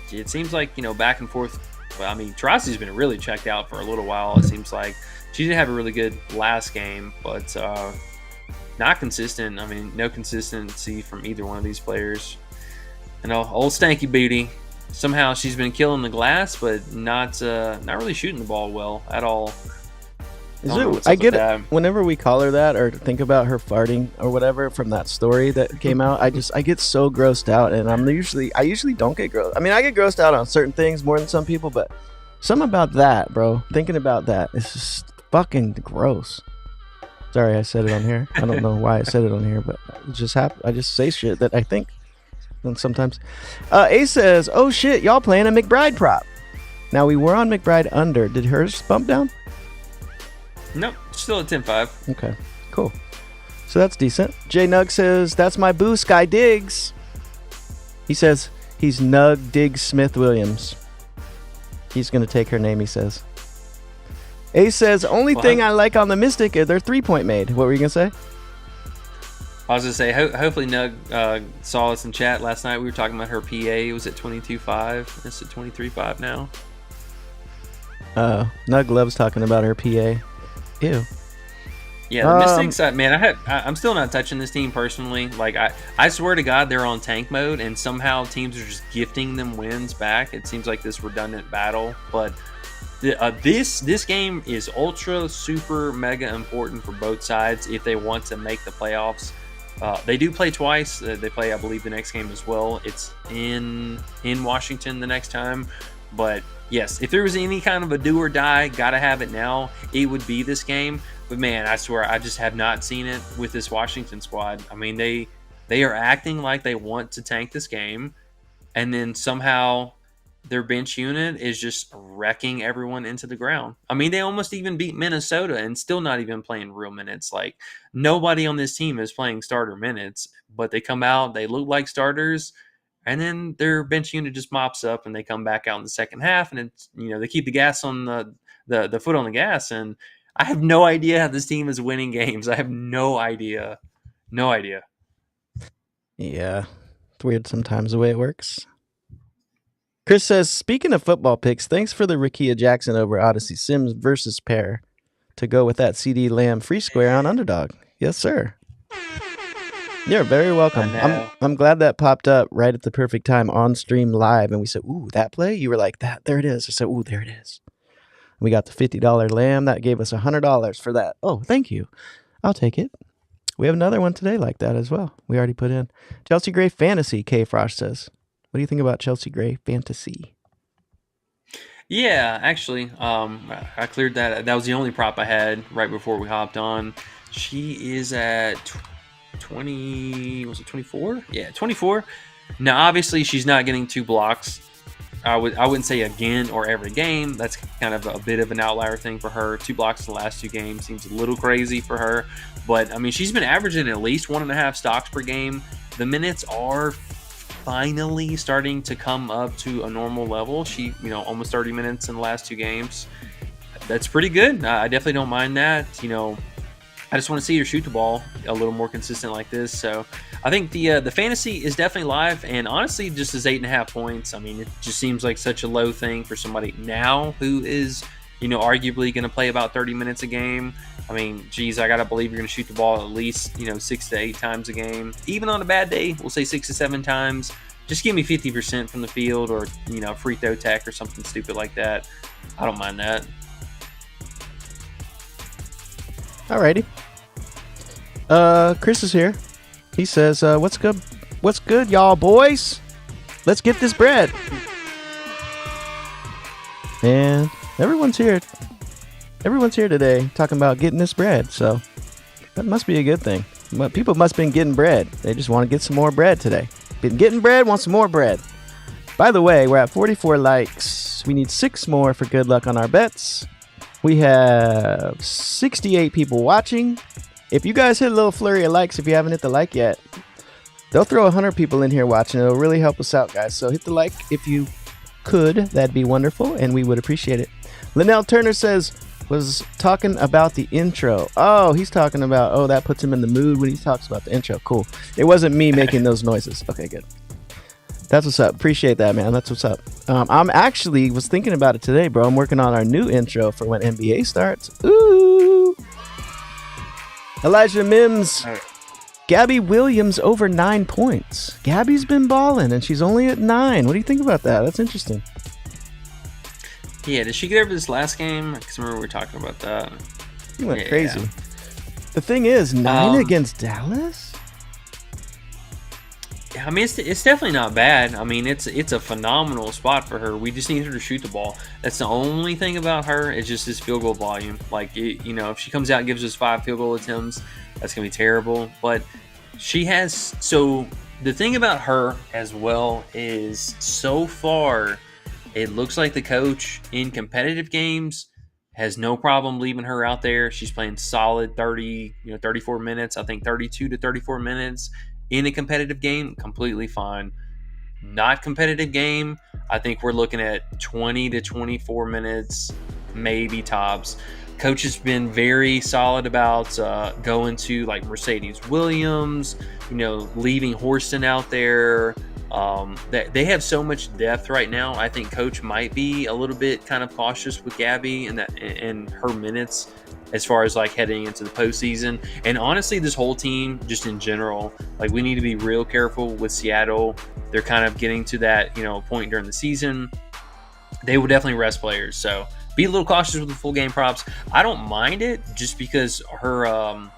It seems like back and forth. Well, Taurasi's been really checked out for a little while. It seems like she did have a really good last game, but not consistent. No consistency from either one of these players. Old Stanky Booty. Somehow she's been killing the glass, but not really shooting the ball well at all. I get it. Whenever we call her that or think about her farting or whatever from that story that came out, I get so grossed out, and I usually don't get grossed. I get grossed out on certain things more than some people, but something about that, bro. Thinking about that, it's just fucking gross. Sorry, I said it on here. I don't know why I said it on here, but it just happened. I just say shit that I think. And sometimes, Ace says, "Oh shit, y'all playing a McBride prop?" Now we were on McBride under. Did hers bump down? Nope, still at 10.5. Okay, cool. So that's decent. J Nug says, that's my boo, Sky Diggs. He says he's Nug Diggs Smith Williams. He's going to take her name, he says. Ace says, only Well, thing I like on the Mystic is their 3-point made. What were you going to say? I was gonna say, hopefully Nug saw us in chat last night. We were talking about her PA. It was at 22.5. It's at 23.5 now. Nug loves talking about her PA. Ew. Yeah, the Mystics, man, I'm still not touching this team personally. Like, I swear to God, they're on tank mode, and somehow teams are just gifting them wins back. It seems like this redundant battle, but this game is ultra, super, mega important for both sides if they want to make the playoffs. They do play twice. They play, I believe, the next game as well. It's in Washington the next time, but yes, if there was any kind of a do or die, gotta have it now, it would be this game. But man, I swear, I just have not seen it with this Washington squad. I mean, they are acting like they want to tank this game, and then somehow their bench unit is just wrecking everyone into the ground. I mean, they almost even beat Minnesota and still not even playing real minutes. Like, nobody on this team is playing starter minutes, but they come out, they look like starters, and then their bench unit just mops up and they come back out in the second half, and it's, they keep the gas on the foot on the gas. And I have no idea how this team is winning games. I have no idea. No idea. Yeah. It's weird sometimes the way it works. Chris says, speaking of football picks, thanks for the Rakia Jackson over Odyssey Sims versus pair to go with that CD Lamb free square on Underdog. Yes, sir. You're very welcome. I'm glad that popped up right at the perfect time on stream live, and we said, ooh, that play? You were like, there it is. I said, ooh, there it is. We got the $50 lamb. That gave us $100 for that. Oh, thank you. I'll take it. We have another one today like that as well. We already put in. Chelsea Gray Fantasy, K. Frost says. What do you think about Chelsea Gray Fantasy? Yeah, actually, I cleared that. That was the only prop I had right before we hopped on. She is at 20, was it 24? Yeah, 24. Now, obviously, she's not getting 2 blocks. I wouldn't say again or every game. That's kind of a bit of an outlier thing for her. 2 blocks in the last 2 games seems a little crazy for her. But, I mean, she's been averaging at least 1.5 stocks per game. The minutes are finally starting to come up to a normal level. She, almost 30 minutes in the last 2 games. That's pretty good. I definitely don't mind that. I just want to see her shoot the ball a little more consistent like this. So I think the fantasy is definitely live, and honestly, just as 8.5 points. I mean, it just seems like such a low thing for somebody now who is, arguably going to play about 30 minutes a game. I mean, geez, I got to believe you're going to shoot the ball at least, 6 to 8 times a game. Even on a bad day, we'll say 6 to 7 times. Just give me 50% from the field, or, free throw tech or something stupid like that. I don't mind that. Alrighty. Chris is here. He says, what's good, y'all boys? Let's get this bread. And everyone's here today talking about getting this bread, so that must be a good thing. People must have been getting bread. They just want to get some more bread today. Been getting bread, want some more bread. By the way, we're at 44 likes. We need 6 more for good luck on our bets. We have 68 people watching. If you guys hit a little flurry of likes, if you haven't hit the like yet, they'll throw 100 people in here watching. It'll really help us out, guys. So hit the like if you could. That'd be wonderful, and we would appreciate it. Linnell Turner says, was talking about the intro. Oh, he's talking about, that puts him in the mood when he talks about the intro. Cool. It wasn't me making those noises. Okay, good. That's what's up. Appreciate that, man. That's what's up. I'm actually was thinking about it today, bro. I'm working on our new intro for when NBA starts. Ooh. Elijah Mims. Gabby Williams over 9 points. Gabby's been balling, and she's only at 9. What do you think about that? That's interesting. Yeah, did she get over this last game? Because remember we were talking about that. He went crazy. The thing is, 9 against Dallas? I mean, it's definitely not bad. I mean, it's a phenomenal spot for her. We just need her to shoot the ball. That's the only thing about her. Is just this field goal volume. Like, if she comes out and gives us 5 field goal attempts, that's gonna be terrible. But she has. So the thing about her as well is, so far, it looks like the coach in competitive games has no problem leaving her out there. She's playing solid 34 minutes. I think 32 to 34 minutes. In a competitive game, completely fine. Not competitive game, I think we're looking at 20 to 24 minutes, maybe tops. Coach has been very solid about going to like Mercedes Williams, leaving Horston out there. They have so much depth right now. I think Coach might be a little bit kind of cautious with Gabby and her minutes as far as like heading into the postseason. And honestly, this whole team, just in general, like we need to be real careful with Seattle. They're kind of getting to that, point during the season. They will definitely rest players. So be a little cautious with the full game props. I don't mind it just because her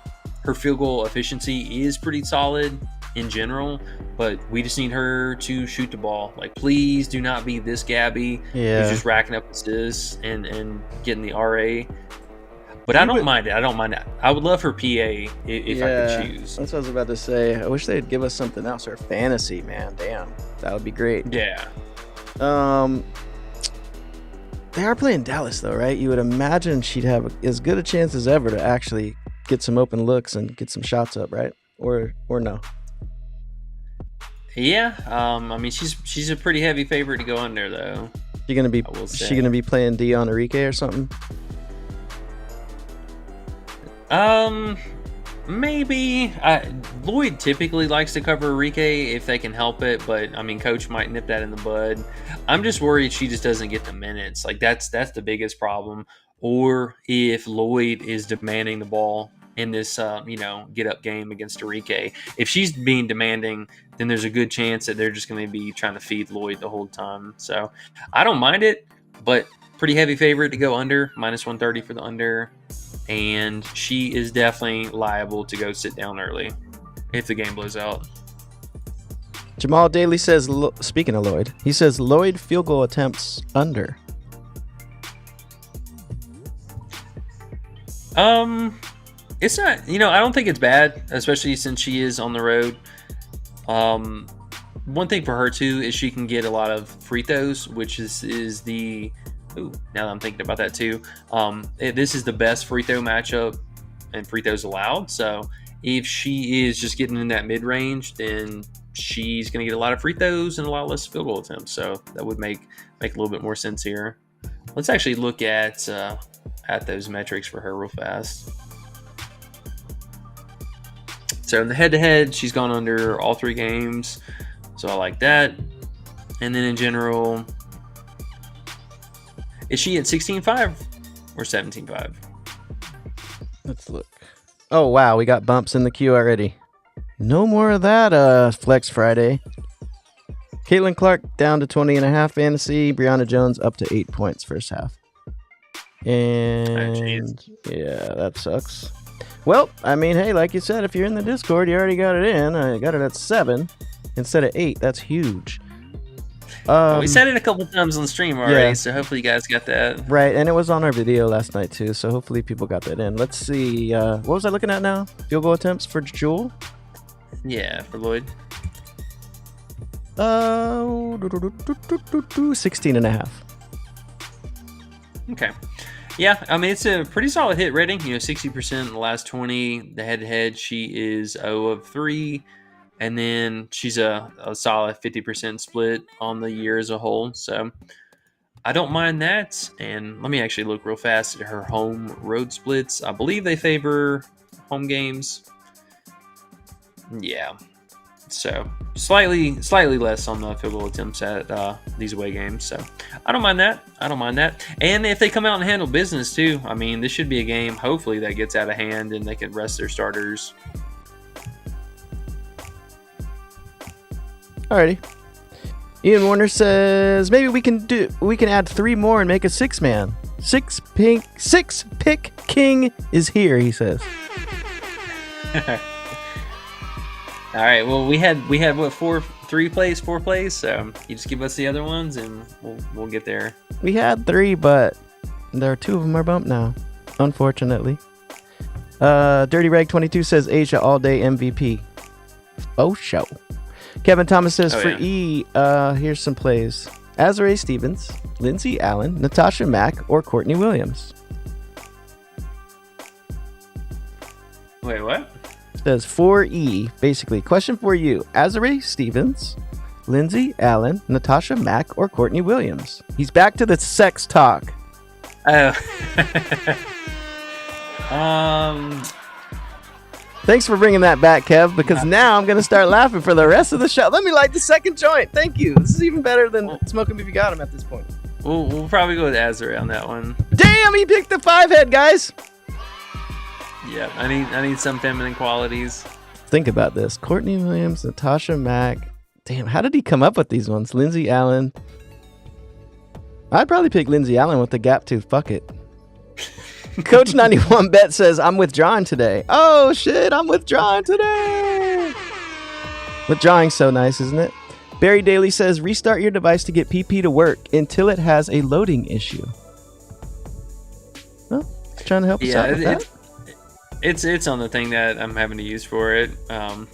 field goal efficiency is pretty solid in general, but we just need her to shoot the ball. Like, please do not be this Gabby who's just racking up assists and getting the RA. But I don't mind it. I don't mind that. I would love her PA if I could choose. That's what I was about to say. I wish they'd give us something else. Or fantasy, man. Damn, that would be great. Yeah. They are playing Dallas, though, right? You would imagine she'd have as good a chance as ever to actually get some open looks and get some shots up, right? Or no? Yeah. I mean, she's a pretty heavy favorite to go under, though. She gonna be playing Dion Enrique or something? Maybe. Lloyd typically likes to cover Enrique if they can help it, but I mean, Coach might nip that in the bud. I'm just worried she just doesn't get the minutes. Like that's the biggest problem. Or if Lloyd is demanding the ball in this, get up game against Enrique. If she's being demanding, then there's a good chance that they're just going to be trying to feed Lloyd the whole time. So I don't mind it, but pretty heavy favorite to go under, -130 for the under. And she is definitely liable to go sit down early if the game blows out. Jamal Daly says, speaking of Lloyd, he says Lloyd field goal attempts under. It's not, I don't think it's bad, especially since she is on the road. One thing for her too is she can get a lot of free throws, which is the now that I'm thinking about that too, this is the best free throw matchup and free throws allowed. So if she is just getting in that mid range, then she's going to get a lot of free throws and a lot less field goal attempts. So that would make a little bit more sense here. Let's actually look at those metrics for her real fast. So in the head-to-head, she's gone under all 3 games. So I like that. And then in general, is she at 16.5 or 17.5? Let's look. Oh, wow. We got bumps in the queue already. No more of that Flex Friday. Caitlin Clark down to 20.5 fantasy. Brianna Jones up to 8 points first half. And yeah, that sucks. Well, I mean, hey, like you said, if you're in the Discord, you already got it in. I got it at 7 instead of 8. That's huge. We said it a couple times on stream already, so hopefully you guys got that. Right, and it was on our video last night too, so hopefully people got that in. Let's see, what was I looking at now? Field goal attempts for Jewel? Yeah, for Lloyd. 16.5. Okay. Yeah, I mean, it's a pretty solid hit rating. 60% in the last 20. The head-to-head, she is 0 of 3. And then she's a solid 50% split on the year as a whole. So I don't mind that. And let me actually look real fast at her home road splits. I believe they favor home games. Yeah. So slightly less on the field goal attempts at these away games. So I don't mind that. And if they come out and handle business too, I mean, this should be a game, hopefully, that gets out of hand and they can rest their starters. Alrighty. Ian Warner says maybe we can add 3 more and make a 6-man. Six pick king is here, he says. All right. Well, we had what, 4 plays. So you just give us the other ones and we'll get there. We had 3, but there are 2 of them are bumped now, unfortunately. Dirty Rag 22 says Asia all day MVP. Oh show. Kevin Thomas says E, here's some plays. Azare Stevens, Lindsay Allen, Natasha Mack, or Courtney Williams. Wait, what? Says 4E, basically. Question for you. Azare Stevens, Lindsay Allen, Natasha Mack, or Courtney Williams. He's back to the sex talk. Oh. Thanks for bringing that back, Kev, because now I'm going to start laughing for the rest of the show. Let me light the second joint. Thank you. This is even better than smoking if you got him at this point. We'll probably go with Azure on that one. Damn, he picked the 5-head, guys. Yeah, I need some feminine qualities. Think about this. Courtney Williams, Natasha Mack. Damn, how did he come up with these ones? Lindsay Allen. I'd probably pick Lindsay Allen with the gap tooth. Fuck it. Coach 91 Bet says, I'm withdrawing today. Oh, shit, I'm withdrawing today. Withdrawing's so nice, isn't it? Barry Daly says, restart your device to get PP to work until it has a loading issue. Well, trying to help us out with that. It's on the thing that I'm having to use for it.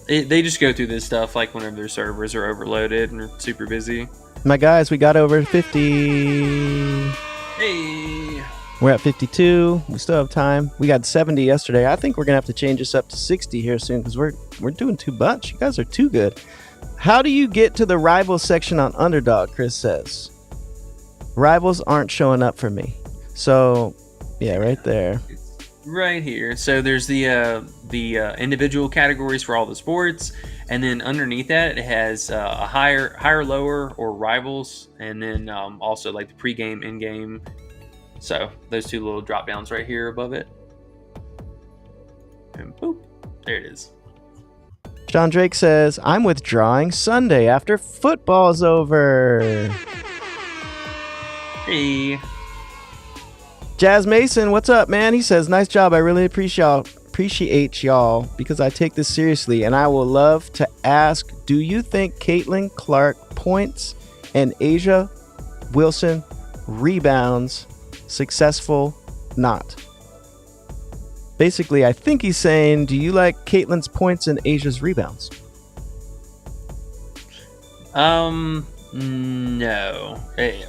They just go through this stuff like whenever their servers are overloaded and are super busy. My guys, we got over 50. Hey. We're at 52. We still have time. We got 70 yesterday. I think we're gonna have to change this up to 60 here soon because we're doing too much. You guys are too good. How do you get to the rivals section on Underdog? Chris says rivals aren't showing up for me. So yeah, right there. Right here. So there's the individual categories for all the sports, and then underneath that it has a higher, lower, or rivals, and then also like the pregame, in-game. So those two little drop downs right here above it, and boop, there it is. John Drake says, I'm withdrawing Sunday after football's over. Hey. Jazz Mason, what's up, man? He says, nice job. I really appreciate y'all because I take this seriously, and I will love to ask, do you think Caitlin Clark points and Asia Wilson rebounds successful? Not. Basically, I think he's saying, do you like Caitlin's points and Asia's rebounds? No.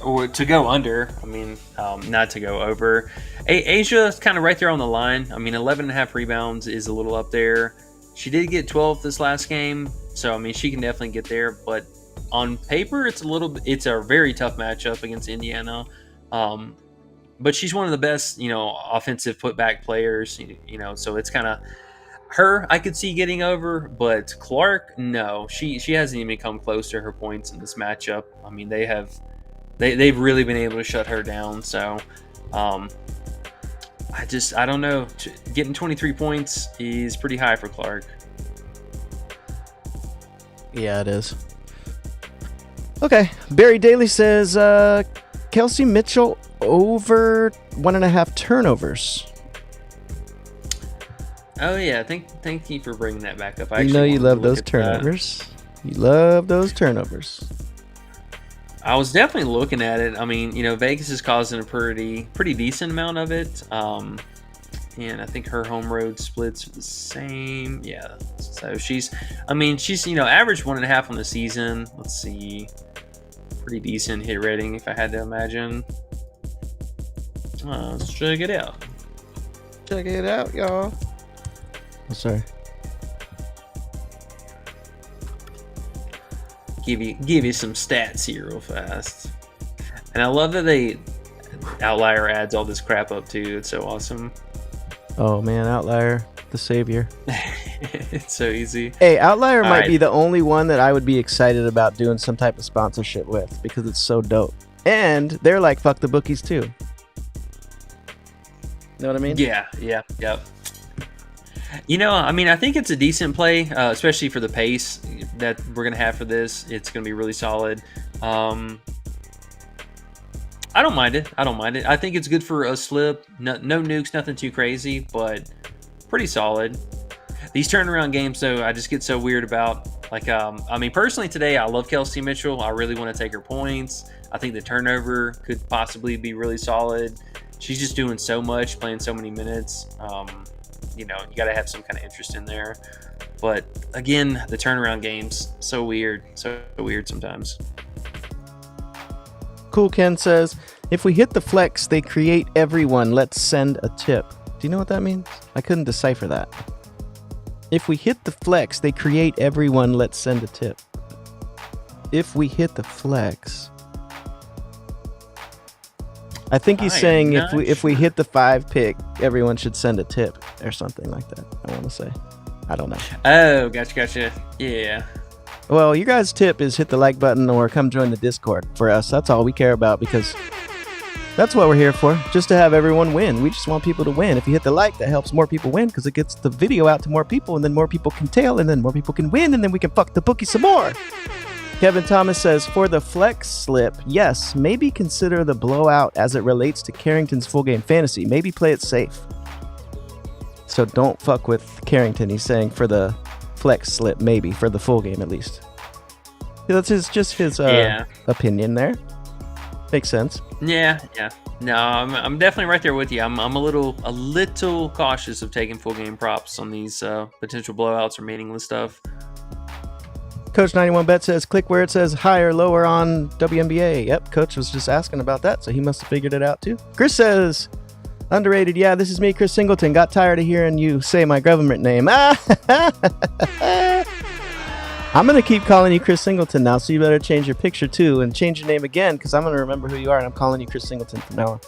Or to go under. I mean, not to go over. Asia's kind of right there on the line. I mean, 11.5 rebounds is a little up there. She did get 12 this last game, so I mean, she can definitely get there. But on paper, it's a very tough matchup against Indiana. But she's one of the best, offensive putback players, so it's kind of her I could see getting over, but Clark, no, she hasn't even come close to her points in this matchup. I mean, they've really been able to shut her down. So, I don't know. Getting 23 points is pretty high for Clark. Yeah, it is. Okay. Barry Daly says, Kelsey Mitchell over 1.5 turnovers. Oh yeah, thank you for bringing that back up. You love those turnovers. You love those turnovers. I was definitely looking at it. I mean, Vegas is causing a pretty decent amount of it. And I think her home road splits are the same. Yeah. So she's averaged 1.5 on the season. Let's see. Pretty decent hit rating if I had to imagine. Let's check it out. Check it out, y'all. Oh, sorry. Give you some stats here real fast. And I love that they Outlier adds all this crap up too. It's so awesome. Oh man, Outlier, the savior. It's so easy. Hey, Outlier might be the only one that I would be excited about doing some type of sponsorship with because it's so dope. And they're like, fuck the bookies too. Know what I mean? Yeah. I think it's a decent play, especially for the pace that we're going to have for this. It's going to be really solid. I don't mind it. I think it's good for a slip. No nukes, nothing too crazy, but pretty solid. These turnaround games, though, I just get so weird about. Personally today, I love Kelsey Mitchell. I really want to take her points. I think the turnover could possibly be really solid. She's just doing so much, playing so many minutes. You got to have some kind of interest in there. But again, the turnaround games, so weird sometimes. Cool Ken says, if we hit the flex, they create everyone. Let's send a tip. Do you know what that means? I couldn't decipher that. If we hit the flex, they create everyone. Let's send a tip. If we hit the flex. I think he's I am saying not if we hit the 5 pick, everyone should send a tip or something like that. I want to say. I don't know. Oh, gotcha. Yeah. Well, your guys' tip is hit the like button or come join the Discord for us. That's all we care about because that's what we're here for, just to have everyone win. We just want people to win. If you hit the like, that helps more people win because it gets the video out to more people, and then more people can tail, and then more people can win, and then we can fuck the bookie some more. Kevin Thomas says, for the flex slip, yes, maybe consider the blowout as it relates to Carrington's full game fantasy. Maybe play it safe. So don't fuck with Carrington. He's saying for the flex slip, maybe, for the full game at least. That's just his opinion there. Makes sense. Yeah. No, I'm definitely right there with you. I'm a little cautious of taking full game props on these potential blowouts or meaningless stuff. Coach 91Bet says, click where it says higher, lower on WNBA. Yep, Coach was just asking about that, so he must have figured it out too. Chris says, underrated. Yeah, this is me, Chris Singleton. Got tired of hearing you say my government name. I'm going to keep calling you Chris Singleton now, so you better change your picture too and change your name again because I'm going to remember who you are and I'm calling you Chris Singleton from now on.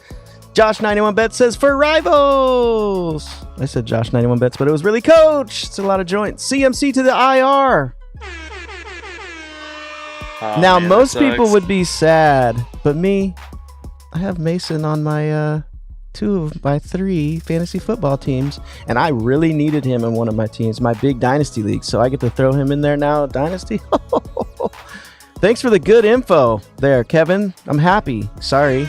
Josh91Bet says, for rivals. I said Josh91Bets, but it was really Coach. It's a lot of joints. CMC to the IR. Oh, now, man, most people would be sad, but me, I have Mason on my 2 of my 3 fantasy football teams, and I really needed him in one of my teams, my big dynasty league, so I get to throw him in there now, dynasty. Thanks for the good info there, Kevin. I'm happy. Sorry.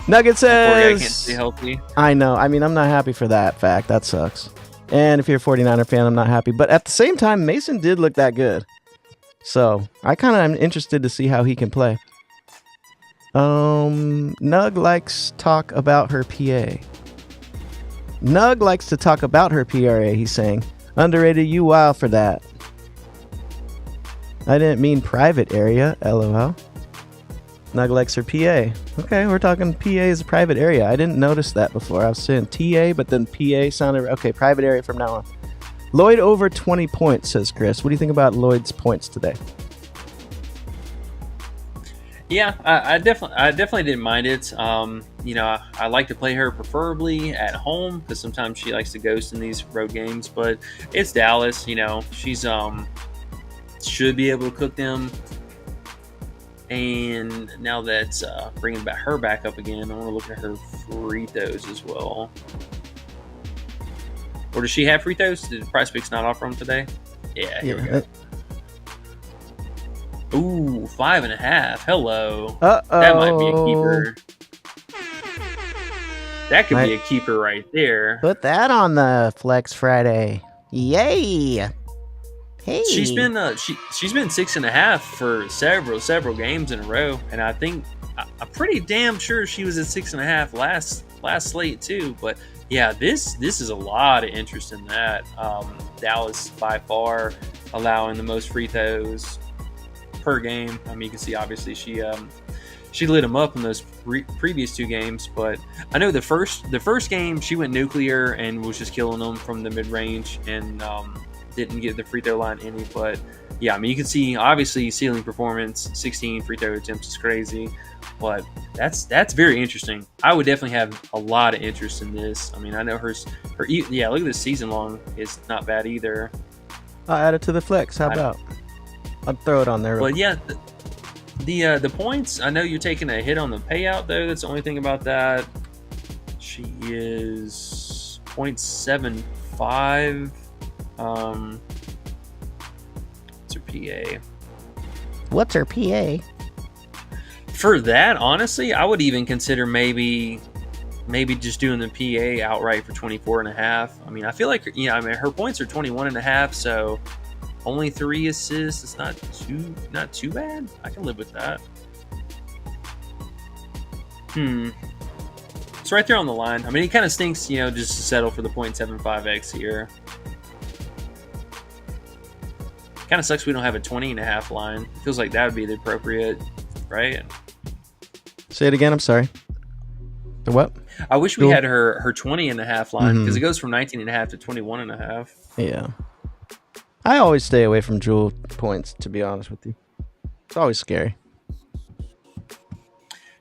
Nugget says, poor guy can't stay healthy. I know. I mean, I'm not happy for that fact. That sucks. And if you're a 49er fan, I'm not happy. But at the same time, Mason did look that good. So I kind of am interested to see how he can play. Nug likes talk about her PA. Nug likes to talk about her PRA, he's saying. Underrated, you wild for that. I didn't mean private area, LOL. Nug likes her PA. Okay, we're talking PA is a private area. I didn't notice that before. I was saying TA, but then PA sounded... Okay, private area from now on. Lloyd over 20 points, says Chris. What do you think about Lloyd's points today? Yeah, I definitely didn't mind it. I like to play her preferably at home because sometimes she likes to ghost in these road games. But it's Dallas. She's should be able to cook them. And now that's bringing her back up again, I want to look at her free throws as well. Or does she have free throws? Did PrizePicks not offer them today? Yeah, here we go. Ooh, 5.5. Hello. Uh-oh. That might be a keeper. That could be a keeper right there. Put that on the Flex Friday. Yay! Hey. She's been 6.5 for several games in a row, and I think I'm pretty damn sure she was at 6.5 last slate too. But yeah, this is a lot of interest in that. Dallas by far allowing the most free throws per game. I mean, you can see obviously she lit them up in those previous 2 games, but I know the first game she went nuclear and was just killing them from the mid range and didn't get the free throw line any. But yeah, I mean, you can see obviously ceiling performance, 16 free throw attempts is crazy, but that's very interesting. I would definitely have a lot of interest in this. I mean, I know her look at this season long is not bad either. I'll add it to the flex. How about? I'll throw it on there. But yeah, the points, I know you're taking a hit on the payout though. That's the only thing about that. She is 0.75. What's her PA? What's her PA? For that, honestly, I would even consider maybe just doing the PA outright for 24.5. I mean, I feel like her points are 21.5, so only 3 assists. It's not too bad. I can live with that. It's right there on the line. I mean, it kind of stinks, just to settle for the 0.75x here. Kind of sucks we don't have a 20.5 line. It feels like that would be the appropriate, right? Say it again. I'm sorry. The what? I wish we had her 20.5 line because it goes from 19.5 to 21.5. Yeah. I always stay away from jewel points, to be honest with you. It's always scary.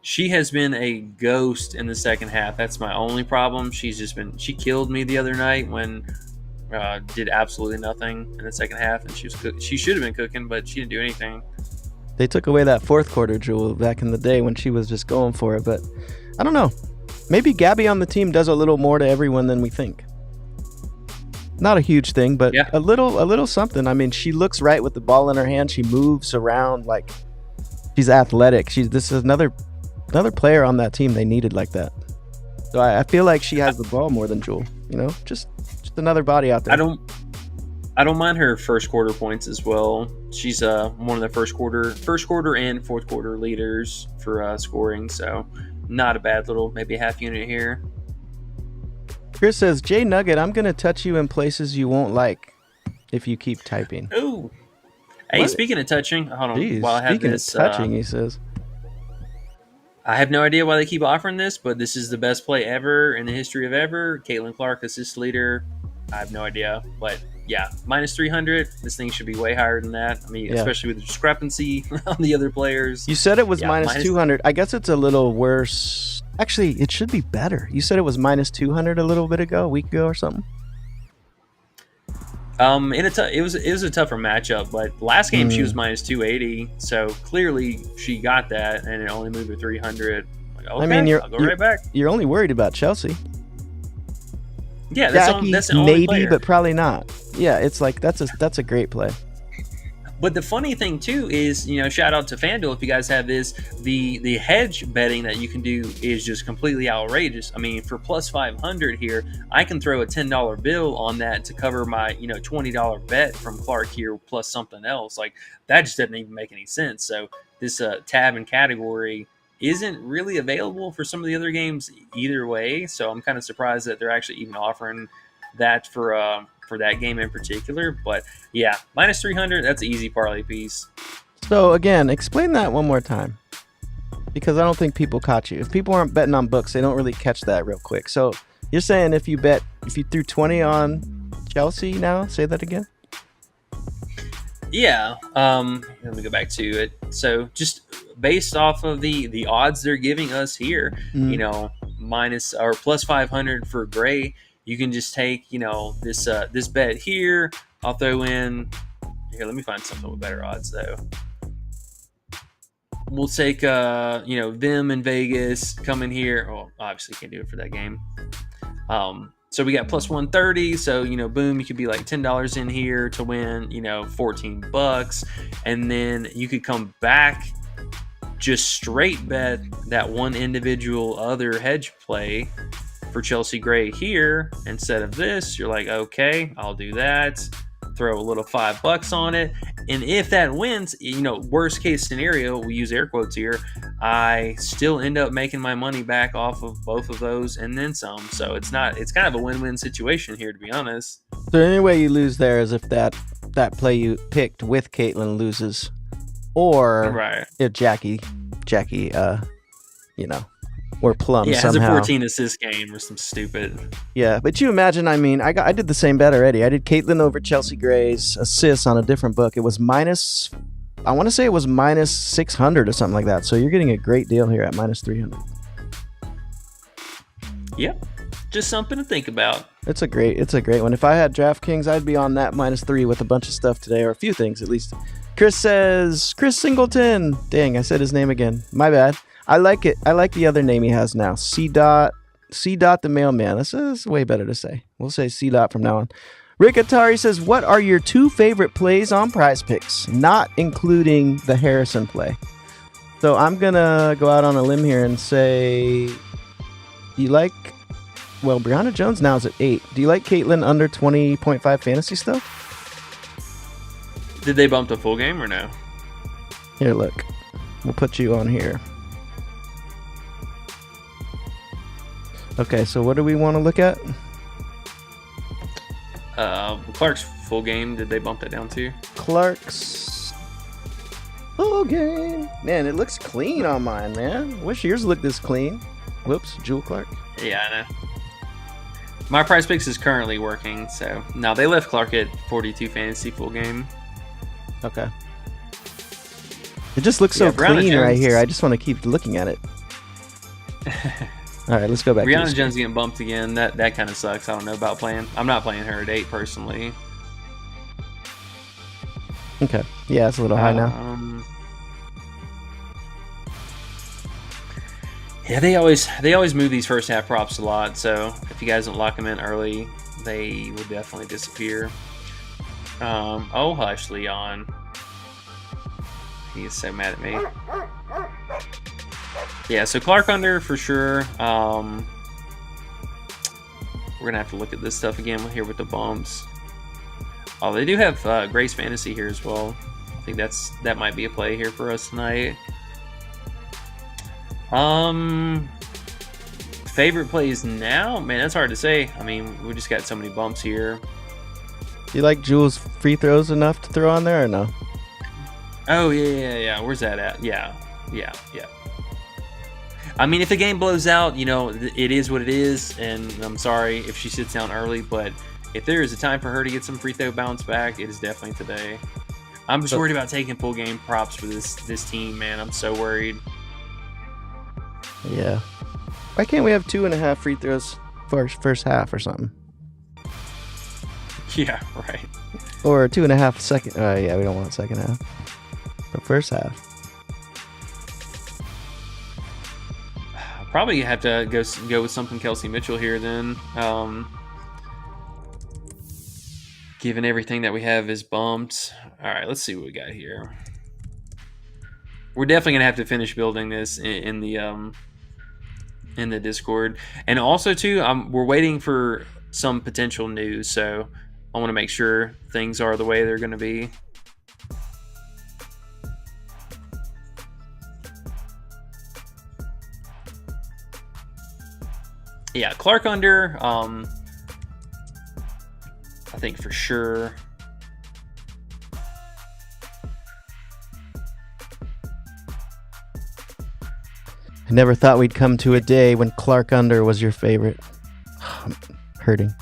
She has been a ghost in the second half. That's my only problem. She killed me the other night when did absolutely nothing in the second half, and she should have been cooking, but she didn't do anything. They took away that fourth quarter Jewel back in the day when she was just going for it, but I don't know. Maybe Gabby on the team does a little more to everyone than we think. Not a huge thing, but yeah. a little something. I mean, she looks right with the ball in her hand. She moves around like she's athletic. This is another player on that team they needed like that. So I feel like she has the ball more than Jewel. Just another body out there. I don't mind her first quarter points as well. She's one of the first quarter and fourth quarter leaders for scoring. So not a bad little maybe half unit here. Chris says, Jay Nugget, I'm gonna touch you in places you won't like if you keep typing. Ooh. Hey, What? Speaking of touching, hold on. Jeez, While I have speaking this, of touching, he says. I have no idea why they keep offering this, but this is the best play ever in the history of ever. Caitlin Clark, assist leader. I have no idea, but yeah, minus 300. This thing should be way higher than that. I mean, especially with the discrepancy on the other players. You said it was minus 200. I guess it's a little worse. Actually, it should be better. You said it was minus 200 a week ago or something. It was a tougher matchup, but last game she was minus 280, so clearly she got that, and it only moved to 300. Like, okay, I mean, I'll go right back. You're only worried about Chelsea. Yeah, Jackie, that's the only maybe, player. but probably not. Yeah, it's like that's a great play. But the funny thing too is, shout out to FanDuel if you guys have this. The hedge betting that you can do is just completely outrageous. I mean, for plus 500 here, I can throw a $10 bill on that to cover my $20 bet from Clark here plus something else. Like that just doesn't even make any sense. So this tab and category isn't really available for some of the other games either way. So I'm kind of surprised that they're actually even offering that for that game in particular. But yeah, minus 300, that's an easy parlay piece. So again, explain that one more time, because I don't think people caught you. If people aren't betting on books, they don't really catch that real quick. So you're saying if you threw 20 on Chelsea now, say that again? Yeah. Let me go back to it. So just based off of the odds they're giving us here, minus or plus 500 for Gray, you can just take, this bet here. I'll throw in here. Let me find something with better odds though. We'll take, them in Vegas coming here. Oh, obviously can't do it for that game. So we got plus 130. So, boom, you could be like $10 in here to win, $14. And then you could come back, just straight bet that one individual other hedge play for Chelsea Gray here instead of this. You're like, okay, I'll do that. Throw a little $5 on it. And if that wins, worst case scenario, we use air quotes here, I still end up making my money back off of both of those and then some. So it's kind of a win-win situation here, to be honest. So the only way you lose there is if that play you picked with Caitlin loses, or if Jackie, or Plum somehow. Has a 14 assist game or some stupid. Yeah, but you imagine, I did the same bet already. I did Caitlin over Chelsea Gray's assists on a different book. It was I want to say it was minus 600 or something like that. So you're getting a great deal here at minus 300. Yep, just something to think about. It's a great one. If I had DraftKings, I'd be on that minus 3 with a bunch of stuff today, or a few things at least. Chris says, Chris Singleton. Dang, I said his name again. My bad. I like it. I like the other name he has now. C. the mailman. This is way better to say. We'll say C. from now on. Rick Atari says, what are your 2 favorite plays on PrizePicks, not including the Harrison play? So I'm going to go out on a limb here and say, Brianna Jones now is at 8. Do you like Caitlin under 20.5 fantasy stuff? Did they bump the full game or no? Here, look. We'll put you on here. Okay, so what do we want to look at? Clark's full game. Did they bump that down too? Clark's full game. Man, it looks clean on mine, man. Wish yours looked this clean. Whoops, Jewel Clark. Yeah, I know. My PrizePicks is currently working, so no, they left Clark at 42 fantasy full game. Okay. It just looks so clean right here. I just want to keep looking at it. All right, let's go back. Brianna Jones getting bumped again. That kind of sucks. I don't know about playing. I'm not playing her at 8 personally. Okay. Yeah, it's a little high now. Yeah, they always move these first half props a lot. So if you guys don't lock them in early, they will definitely disappear. Oh hush, Leon. He is so mad at me. Yeah, so Clark under for sure. We're gonna have to look at this stuff again here with the bumps. Oh, they do have Grace Fantasy here as well. I think that might be a play here for us tonight. Favorite plays now? Man, that's hard to say. I mean, we just got so many bumps here. You like Jules' free throws enough to throw on there or no? Oh yeah. Where's that at? Yeah. I mean, if the game blows out, it is what it is, and I'm sorry if she sits down early, but if there is a time for her to get some free throw bounce back, it is definitely today. I'm just worried about taking full game props for this team, man. I'm so worried. Yeah. Why can't we have 2.5 free throws for first half or something? Yeah, right. Or 2.5 second. Yeah, we don't want second half. But first half. Probably have to go with something Kelsey Mitchell here then. Given everything that we have is bumped. All right, let's see what we got here. We're definitely gonna have to finish building this in the Discord, and also too, we're waiting for some potential news. So I want to make sure things are the way they're going to be. Yeah, Clark under. I think for sure. I never thought we'd come to a day when Clark under was your favorite. I'm hurting.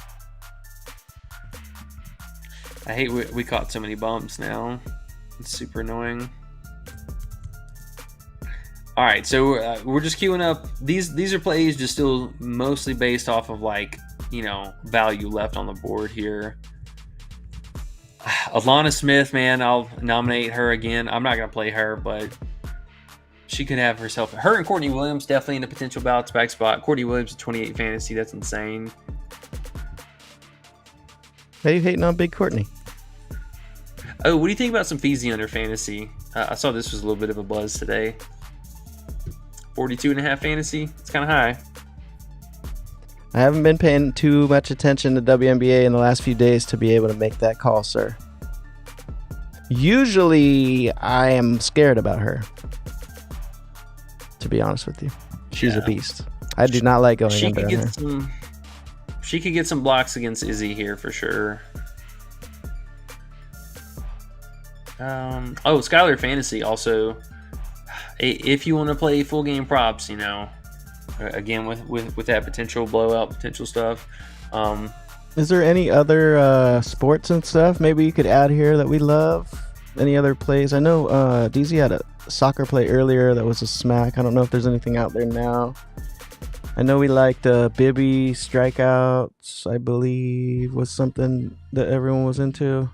I hate we caught so many bumps now. It's super annoying. All right, so we're just queuing up. These are plays just still mostly based off of value left on the board here. Alana Smith, man, I'll nominate her again. I'm not gonna play her, but she could have herself. Her and Courtney Williams definitely in a potential bounce back spot. Courtney Williams at 28 fantasy, that's insane. How you hating on Big Courtney? Oh, what do you think about some Feezy under fantasy? I saw this was a little bit of a buzz today. 42.5 fantasy. It's kind of high. I haven't been paying too much attention to WNBA in the last few days to be able to make that call, sir. Usually, I am scared about her. To be honest with you, she's a beast. I do not like going under on her. She could get some blocks against Izzy here for sure. Skylar Fantasy also. If you want to play full game props, again with that potential blowout potential stuff. Is there any other sports and stuff maybe you could add here that we love? Any other plays? I know DZ had a soccer play earlier that was a smack. I don't know if there's anything out there now. I know we liked Bibby strikeouts, I believe, was something that everyone was into.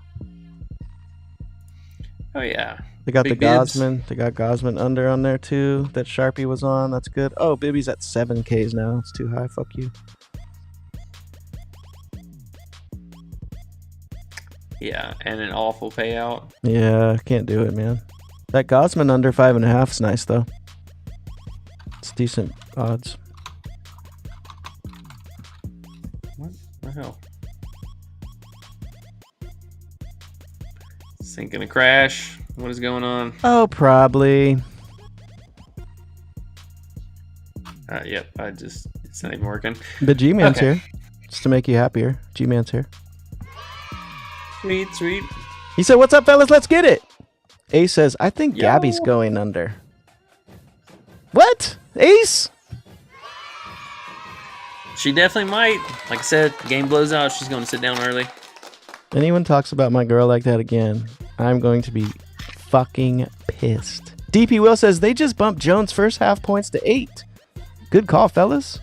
Oh yeah. They got Big the Bibs. Gosman. They got Gosman under on there too. That Sharpie was on. That's good. Oh, Bibby's at 7Ks now. It's too high. Fuck you. Yeah, and an awful payout. Yeah, can't do it, man. That Gosman under 5.5 is nice though. It's decent odds. What the hell? This ain't gonna crash. What is going on? Oh, probably. Yep, it's not even working. But G-Man's Okay. here. Just to make you happier. G-Man's here. Sweet. He said, "What's up, fellas? Let's get it." Ace says, "I think Yo. Gabby's going under." What? Ace? She definitely might. Like I said, game blows out. She's going to sit down early. Anyone talks about my girl like that again, I'm going to be fucking pissed. DP Will says, "They just bumped Jones' first half points to 8. Good call, fellas.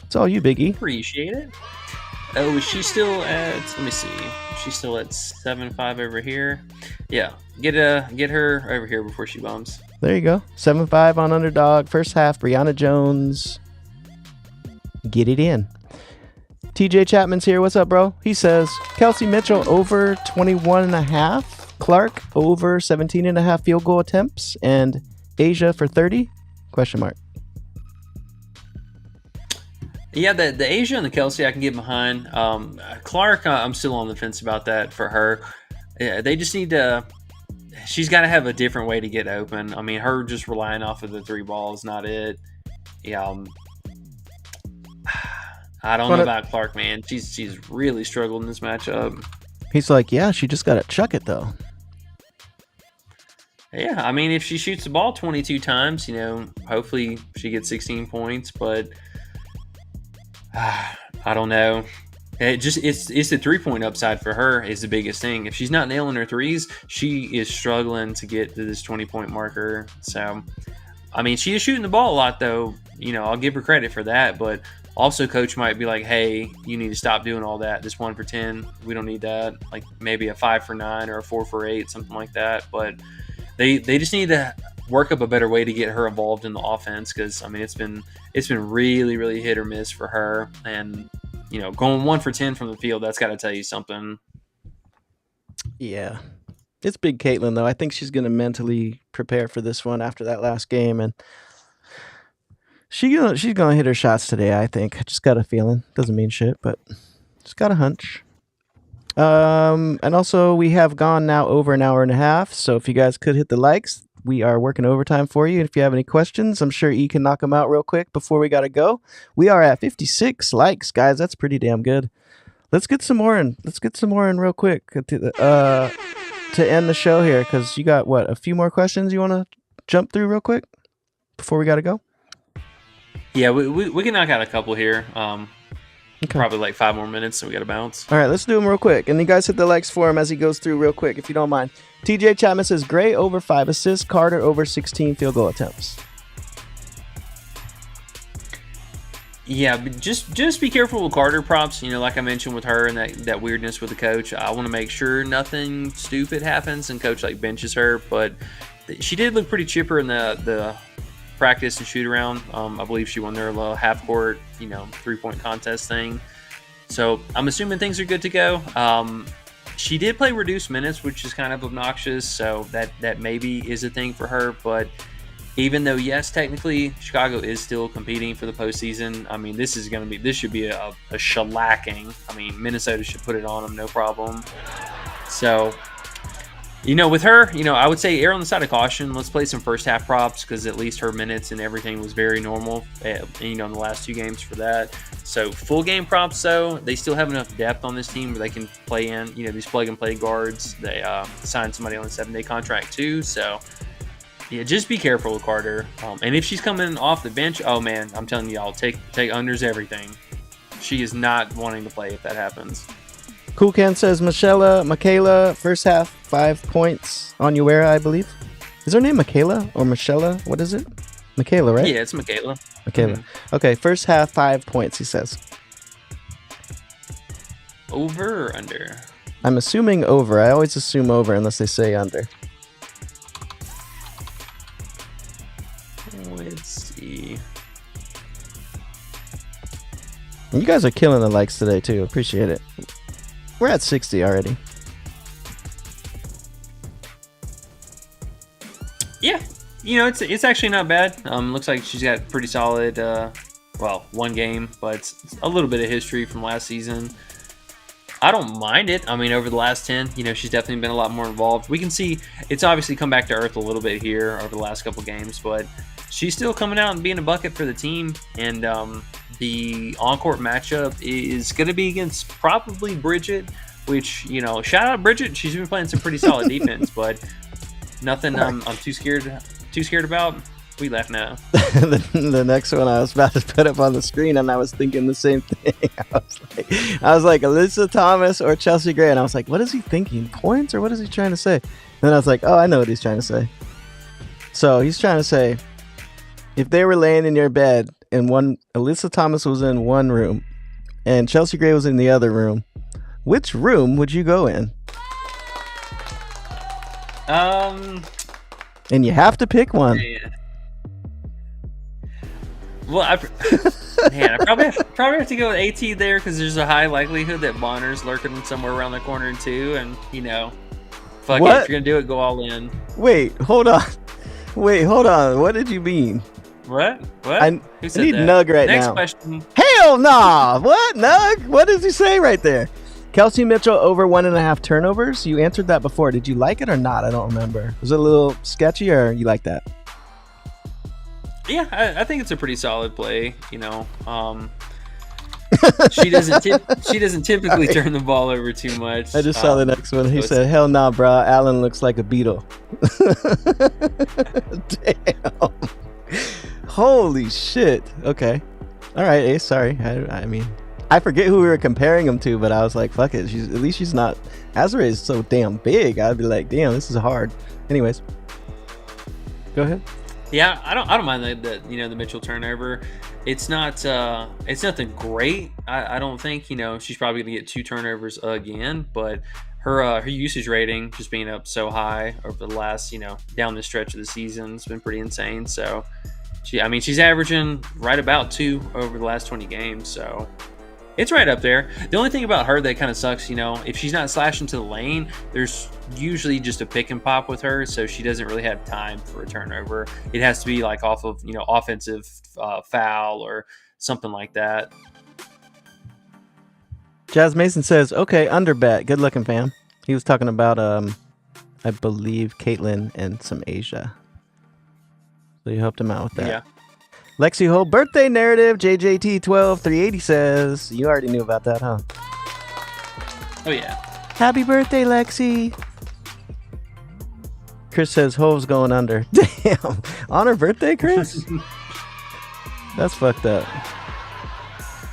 It's all you, Biggie. Appreciate it. Oh, is she still at? Let me see. She's still at 7-5 over here. Yeah, get her over here before she bumps. There you go. 7-5 on Underdog. First half, Brianna Jones. Get it in. TJ Chapman's here. What's up, bro? He says, Kelsey Mitchell over 21.5. Clark over 17.5 field goal attempts. And Asia for 30? Question mark. Yeah, the Asia and the Kelsey I can get behind. Clark, I'm still on the fence about that for her. Yeah, they just need to. She's got to have a different way to get open. I mean, her just relying off of the 3 ball is not it. Yeah, I don't know about Clark, man. She's really struggled in this matchup. He's like, yeah, she just got to chuck it though. Yeah, I mean, if she shoots the ball 22 times, hopefully she gets 16 points, but. I don't know. It's the 3-point upside for her is the biggest thing. If she's not nailing her threes, she is struggling to get to this 20-point marker. So, I mean, she is shooting the ball a lot, though. I'll give her credit for that. But also, coach might be like, "Hey, you need to stop doing all that. This 1 for 10, we don't need that. Like maybe a 5 for 9 or a 4 for 8, something like that." But they just need to work up a better way to get her involved in the offense because I mean it's been really, really hit or miss for her, and going 1 for 10 from the field, that's got to tell you something. Yeah, it's big Caitlin though. I think she's going to mentally prepare for this one after that last game, and she's gonna hit her shots today. I think. I just got a feeling. Doesn't mean shit, but just got a hunch. And also we have gone now over an hour and a half, so if you guys could hit the likes. We are working overtime for you. If you have any questions, I'm sure E can knock them out real quick before we got to go. We are at 56 likes, guys. That's pretty damn good. Let's get some more in. Real quick to end the show here because you got, a few more questions you want to jump through real quick before we got to go? Yeah, we can knock out a couple here. Okay. Probably like 5 more minutes, so we got to bounce. All right, let's do them real quick. And you guys hit the likes for him as he goes through real quick, if you don't mind. TJ Chapman says, Gray over 5 assists, Carter over 16 field goal attempts. Yeah, but just be careful with Carter props. Like I mentioned with her and that weirdness with the coach. I want to make sure nothing stupid happens and coach benches her. But she did look pretty chipper in the practice and shoot around. I believe she won their little half court, 3-point contest thing. So I'm assuming things are good to go. She did play reduced minutes, which is kind of obnoxious. So that maybe is a thing for her. But even though, yes, technically Chicago is still competing for the postseason. I mean, this should be a shellacking. I mean, Minnesota should put it on them, no problem. So, with her, I would say err on the side of caution. Let's play some first half props because at least her minutes and everything was very normal, in the last 2 games for that. So full game props, though, they still have enough depth on this team where they can play in, these plug and play guards. They signed somebody on a 7-day contract too. So, yeah, just be careful with Carter. And if she's coming off the bench, oh man, I'm telling y'all, take unders everything. She is not wanting to play if that happens. Cool Ken says Michaela, first half 5 points on Uera, I believe. Is her name Michaela or Michelle? What is it? Michaela, right? Yeah, it's Michaela. Michaela. Mm-hmm. Okay, first half 5 points, he says. Over or under? I'm assuming over. I always assume over unless they say under. Let's see. You guys are killing the likes today, too. Appreciate it. We're at 60 already. Yeah. It's actually not bad. Looks like she's got pretty solid, 1 game, but it's a little bit of history from last season. I don't mind it. I mean, over the last 10, she's definitely been a lot more involved. We can see it's obviously come back to earth a little bit here over the last couple games, but she's still coming out and being a bucket for the team. And the on-court matchup is going to be against probably Bridget, which, shout out Bridget. She's been playing some pretty solid defense, but nothing I'm too scared about. We left now. The next one I was about to put up on the screen, and I was thinking the same thing. I was like Alyssa Thomas or Chelsea Gray, and I was like, what is he thinking? Points, or what is he trying to say? And then I was like, oh, I know what he's trying to say. So he's trying to say if they were laying in your bed and Alyssa Thomas was in one room and Chelsea Gray was in the other room, which room would you go in? And you have to pick one. Man. Well, I probably have to go with AT there because there's a high likelihood that Bonner's lurking somewhere around the corner too, and fuck it, if you're gonna do it, go all in. Wait, hold on. What did you mean? What? I Who said need that? Nug right Next now. question. Hell nah. What, Nug? What did you say right there? Kelsey Mitchell over 1.5 turnovers. You answered that before. Did you like it or not? I don't remember. Was it a little sketchy or you like that? Yeah, I think it's a pretty solid play. She doesn't typically turn the ball over too much. I just saw the next one. He said, "Hell nah, bro. Allen looks like a beetle." Damn. Holy shit. Okay. All right, Ace. Sorry. I mean, I forget who we were comparing him to, but I was like, "Fuck it." At least she's not. Azure is so damn big. I'd be like, "Damn, this is hard." Anyways, go ahead. Yeah, I don't mind the Mitchell turnover. It's nothing great. I don't think she's probably gonna get 2 turnovers again, but her usage rating just being up so high over the last down the stretch of the season has been pretty insane. So she's averaging right about 2 over the last 20 games. So it's right up there. The only thing about her that kind of sucks, if she's not slashing to the lane, there's usually just a pick and pop with her, so she doesn't really have time for a turnover. It has to be like off of offensive foul or something like that. Jazz Mason says, "Okay, under bet. Good looking, fam." He was talking about I believe Caitlyn and some Asia. So you helped him out with that. Yeah. Lexi Ho birthday narrative. JJT12380 says, you already knew about that, huh? Oh yeah. Happy birthday, Lexi. Chris says Hove's going under. Damn. On her birthday, Chris? That's fucked up.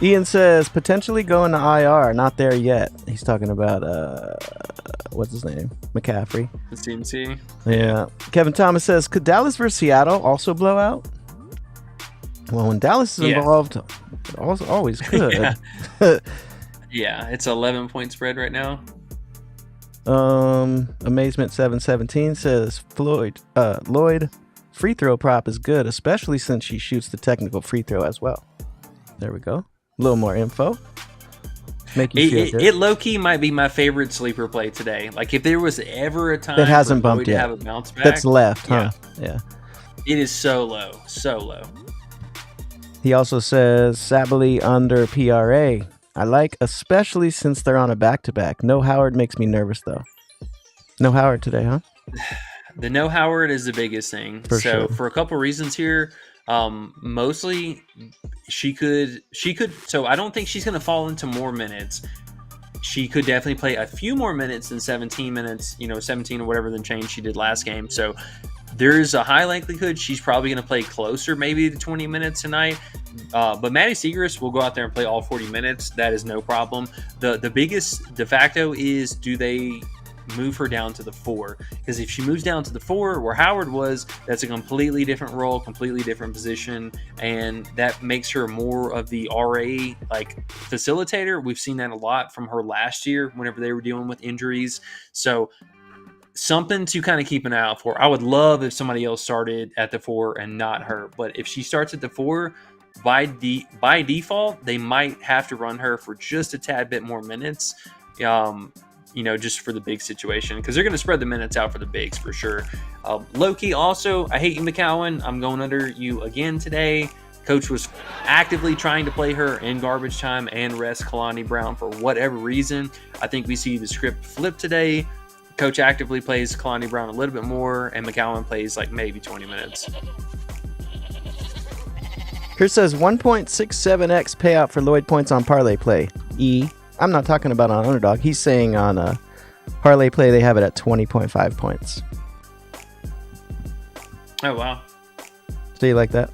Ian says potentially going to IR. Not there yet. He's talking about what's his name? McCaffrey. The CMC. Yeah. Kevin Thomas says, could Dallas versus Seattle also blow out? Well, when Dallas is involved, it always could. Yeah. Yeah, it's 11-point spread right now. Amazement 717 says Lloyd free throw prop is good, especially since she shoots the technical free throw as well. There we go. A little more info. Make you feel good. It low-key might be my favorite sleeper play today. Like if there was ever a time that hasn't for bumped Lloyd yet. to have a bounce back, That's left, huh? Yeah. It is so low, so low. He also says Sabally under PRA. I like, especially since they're on a back-to-back. No Howard makes me nervous, though. No Howard today, huh? The no Howard is the biggest thing. For a couple reasons here, mostly she could. So I don't think she's going to fall into more minutes. She could definitely play a few more minutes than 17 minutes, 17 or whatever than change she did last game. So there's a high likelihood she's probably going to play closer, maybe to 20 minutes tonight. But Maddie Siegrist will go out there and play all 40 minutes. That is no problem. The biggest de facto is, do they move her down to the 4? Because if she moves down to the 4 where Howard was, that's a completely different role, completely different position, and that makes her more of the RA facilitator. We've seen that a lot from her last year whenever they were dealing with injuries. So something to kind of keep an eye out for. I would love if somebody else started at the 4 and not her, but if she starts at the 4, by default, they might have to run her for just a tad bit more minutes, just for the big situation, because they're going to spread the minutes out for the bigs for sure. Loki also, I hate you, McCowan. I'm going under you again today. Coach was actively trying to play her in garbage time and rest Kalani Brown for whatever reason. I think we see the script flip today. Coach actively plays Kalani Brown a little bit more, and McCowan plays maybe 20 minutes. Chris says 1.67x payout for Lloyd points on parlay play. I'm not talking about on Underdog. He's saying on parlay play they have it at 20.5 points. Oh wow! So you like that?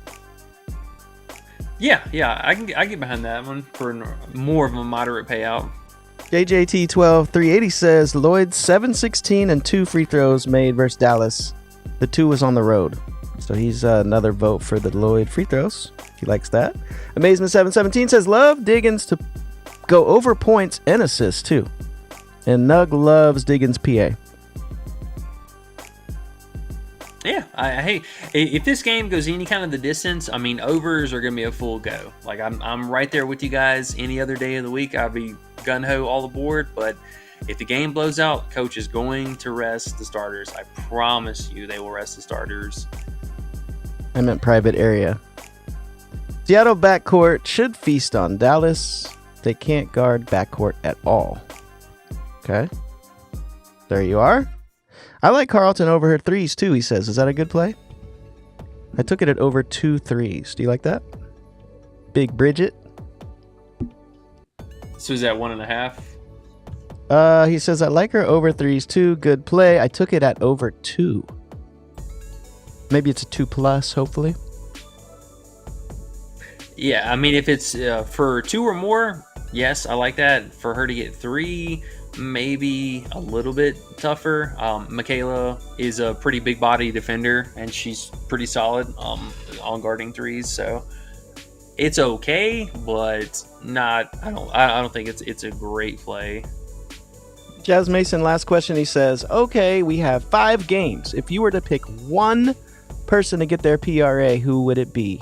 Yeah, I get behind that one for more of a moderate payout. JJT12380 says Lloyd 7-16 and 2 free throws made versus Dallas. The 2 was on the road. So he's another vote for the Lloyd free throws. He likes that. Amazement717 says, love Diggins to go over points and assists too. And Nug loves Diggins PA. Yeah, hey, if this game goes any kind of the distance, I mean, overs are going to be a full go. Like, I'm right there with you guys. Any other day of the week, I'll be gun-ho all aboard. But if the game blows out, coach is going to rest the starters. I promise you they will rest the starters. I meant private area. Seattle backcourt should feast on Dallas. They can't guard backcourt at all. Okay. There you are. I like Carlton over her threes too, he says. Is that a good play? I took it at over 2 threes. Do you like that? Big Bridget. So is that 1.5? He says, I like her over threes too. Good play. I took it at over 2. Maybe it's a 2+, hopefully. Yeah, I mean, if it's for 2 or more, yes, I like that. For her to get 3, maybe a little bit tougher. Michaela is a pretty big body defender, and she's pretty solid on guarding threes. So it's okay, but not. I don't think it's a great play. Jazz Mason, last question. He says, okay, we have 5 games. If you were to pick one person to get their PRA, who would it be?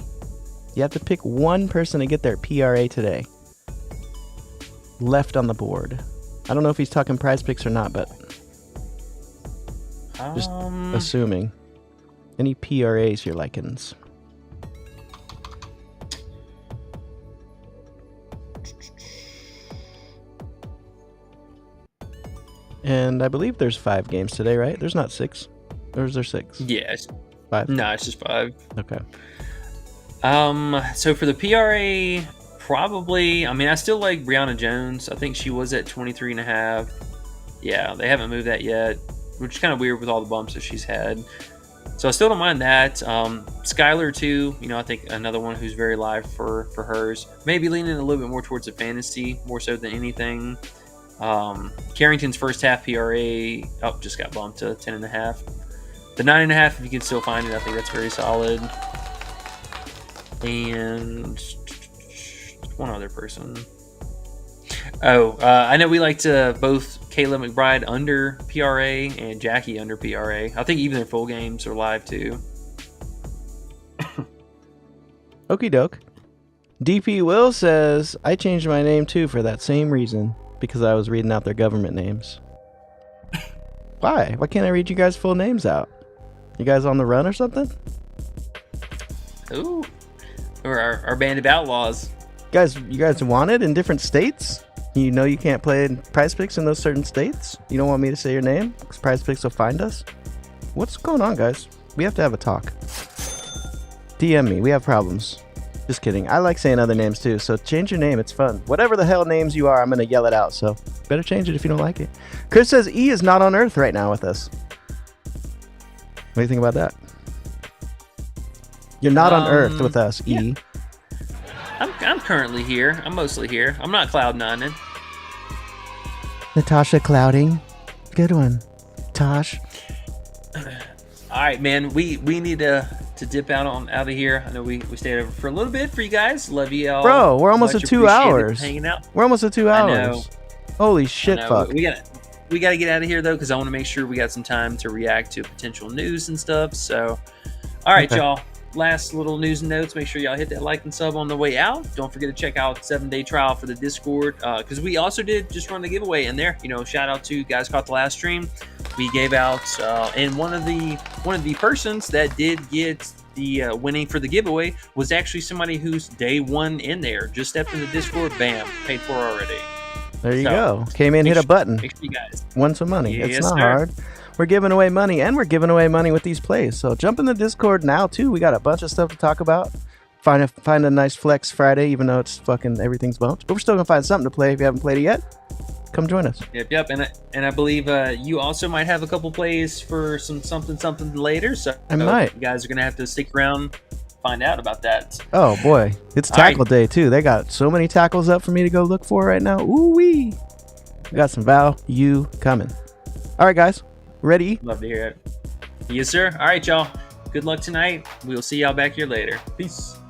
You have to pick one person to get their PRA today. Left on the board. I don't know if he's talking PrizePicks or not, but just assuming. Any PRAs you're likins? And I believe there's 5 games today, right? There's not 6. Or is there 6? Yeah. 5? No, it's just 5. Okay. So for the PRA, probably, I mean, I still like Brianna Jones. I think she was at 23.5. Yeah, they haven't moved that yet, which is kind of weird with all the bumps that she's had. So I still don't mind that. Skylar, too, I think another one who's very live for hers. Maybe leaning a little bit more towards the fantasy, more so than anything. Carrington's first half PRA, just got bumped to 10.5. The 9.5, if you can still find it, I think that's very solid. And one other person. I know we like to both Kayla McBride under PRA and Jackie under PRA. I think even their full games are live too. Okie doke. DP Will says, I changed my name too for that same reason, because I was reading out their government names. Why? Why can't I read you guys' full names out? You guys on the run or something? Ooh. Or our band of outlaws. You guys wanted in different states? You know you can't play in PrizePicks in those certain states? You don't want me to say your name? Because PrizePicks will find us? What's going on, guys? We have to have a talk. DM me. We have problems. Just kidding. I like saying other names too, so change your name. It's fun. Whatever the hell names you are, I'm going to yell it out, so better change it if you don't like it. Chris says E is not on Earth right now with us. What do you think about that? You're not on Earth with us, E. Yeah. I'm currently here. I'm mostly here. I'm not cloud9ing. Natasha Clouding. Good one. Tosh. All right, man. We need to dip out of here. I know we stayed over for a little bit for you guys. Love you all. Bro, we're almost at 2 hours. Hanging out. We're almost at 2 hours. I know. Holy shit, fuck. We gotta get out of here though, because I want to make sure we got some time to react to potential news and stuff. So, all right, y'all. Last little news and notes. Make sure y'all hit that like and sub on the way out. Don't forget to check out 7-day trial for the Discord, because we also did just run the giveaway in there. Shout out to you guys caught the last stream. We gave out, and one of the persons that did get the winning for the giveaway was actually somebody who's day 1 in there. Just stepped in the Discord, bam, paid for already. There you go. Came in, hit a button. Make sure you guys won some money. Yes, it's not sir. hard. We're giving away money, and we're giving away money with these plays. So jump in the Discord now, too. We got a bunch of stuff to talk about. Find a nice flex Friday, even though it's fucking everything's bumped. But we're still going to find something to play if you haven't played it yet. Come join us. Yep. And I believe you also might have a couple plays for some something later. So I might. You guys are going to have to stick around, find out about that. Oh, boy. It's tackle day, too. They got so many tackles up for me to go look for right now. Ooh-wee. We got some value coming. All right, guys. Ready? Love to hear it. Yes, sir. All right, y'all. good luck tonight. We'll see y'all back here later. Peace.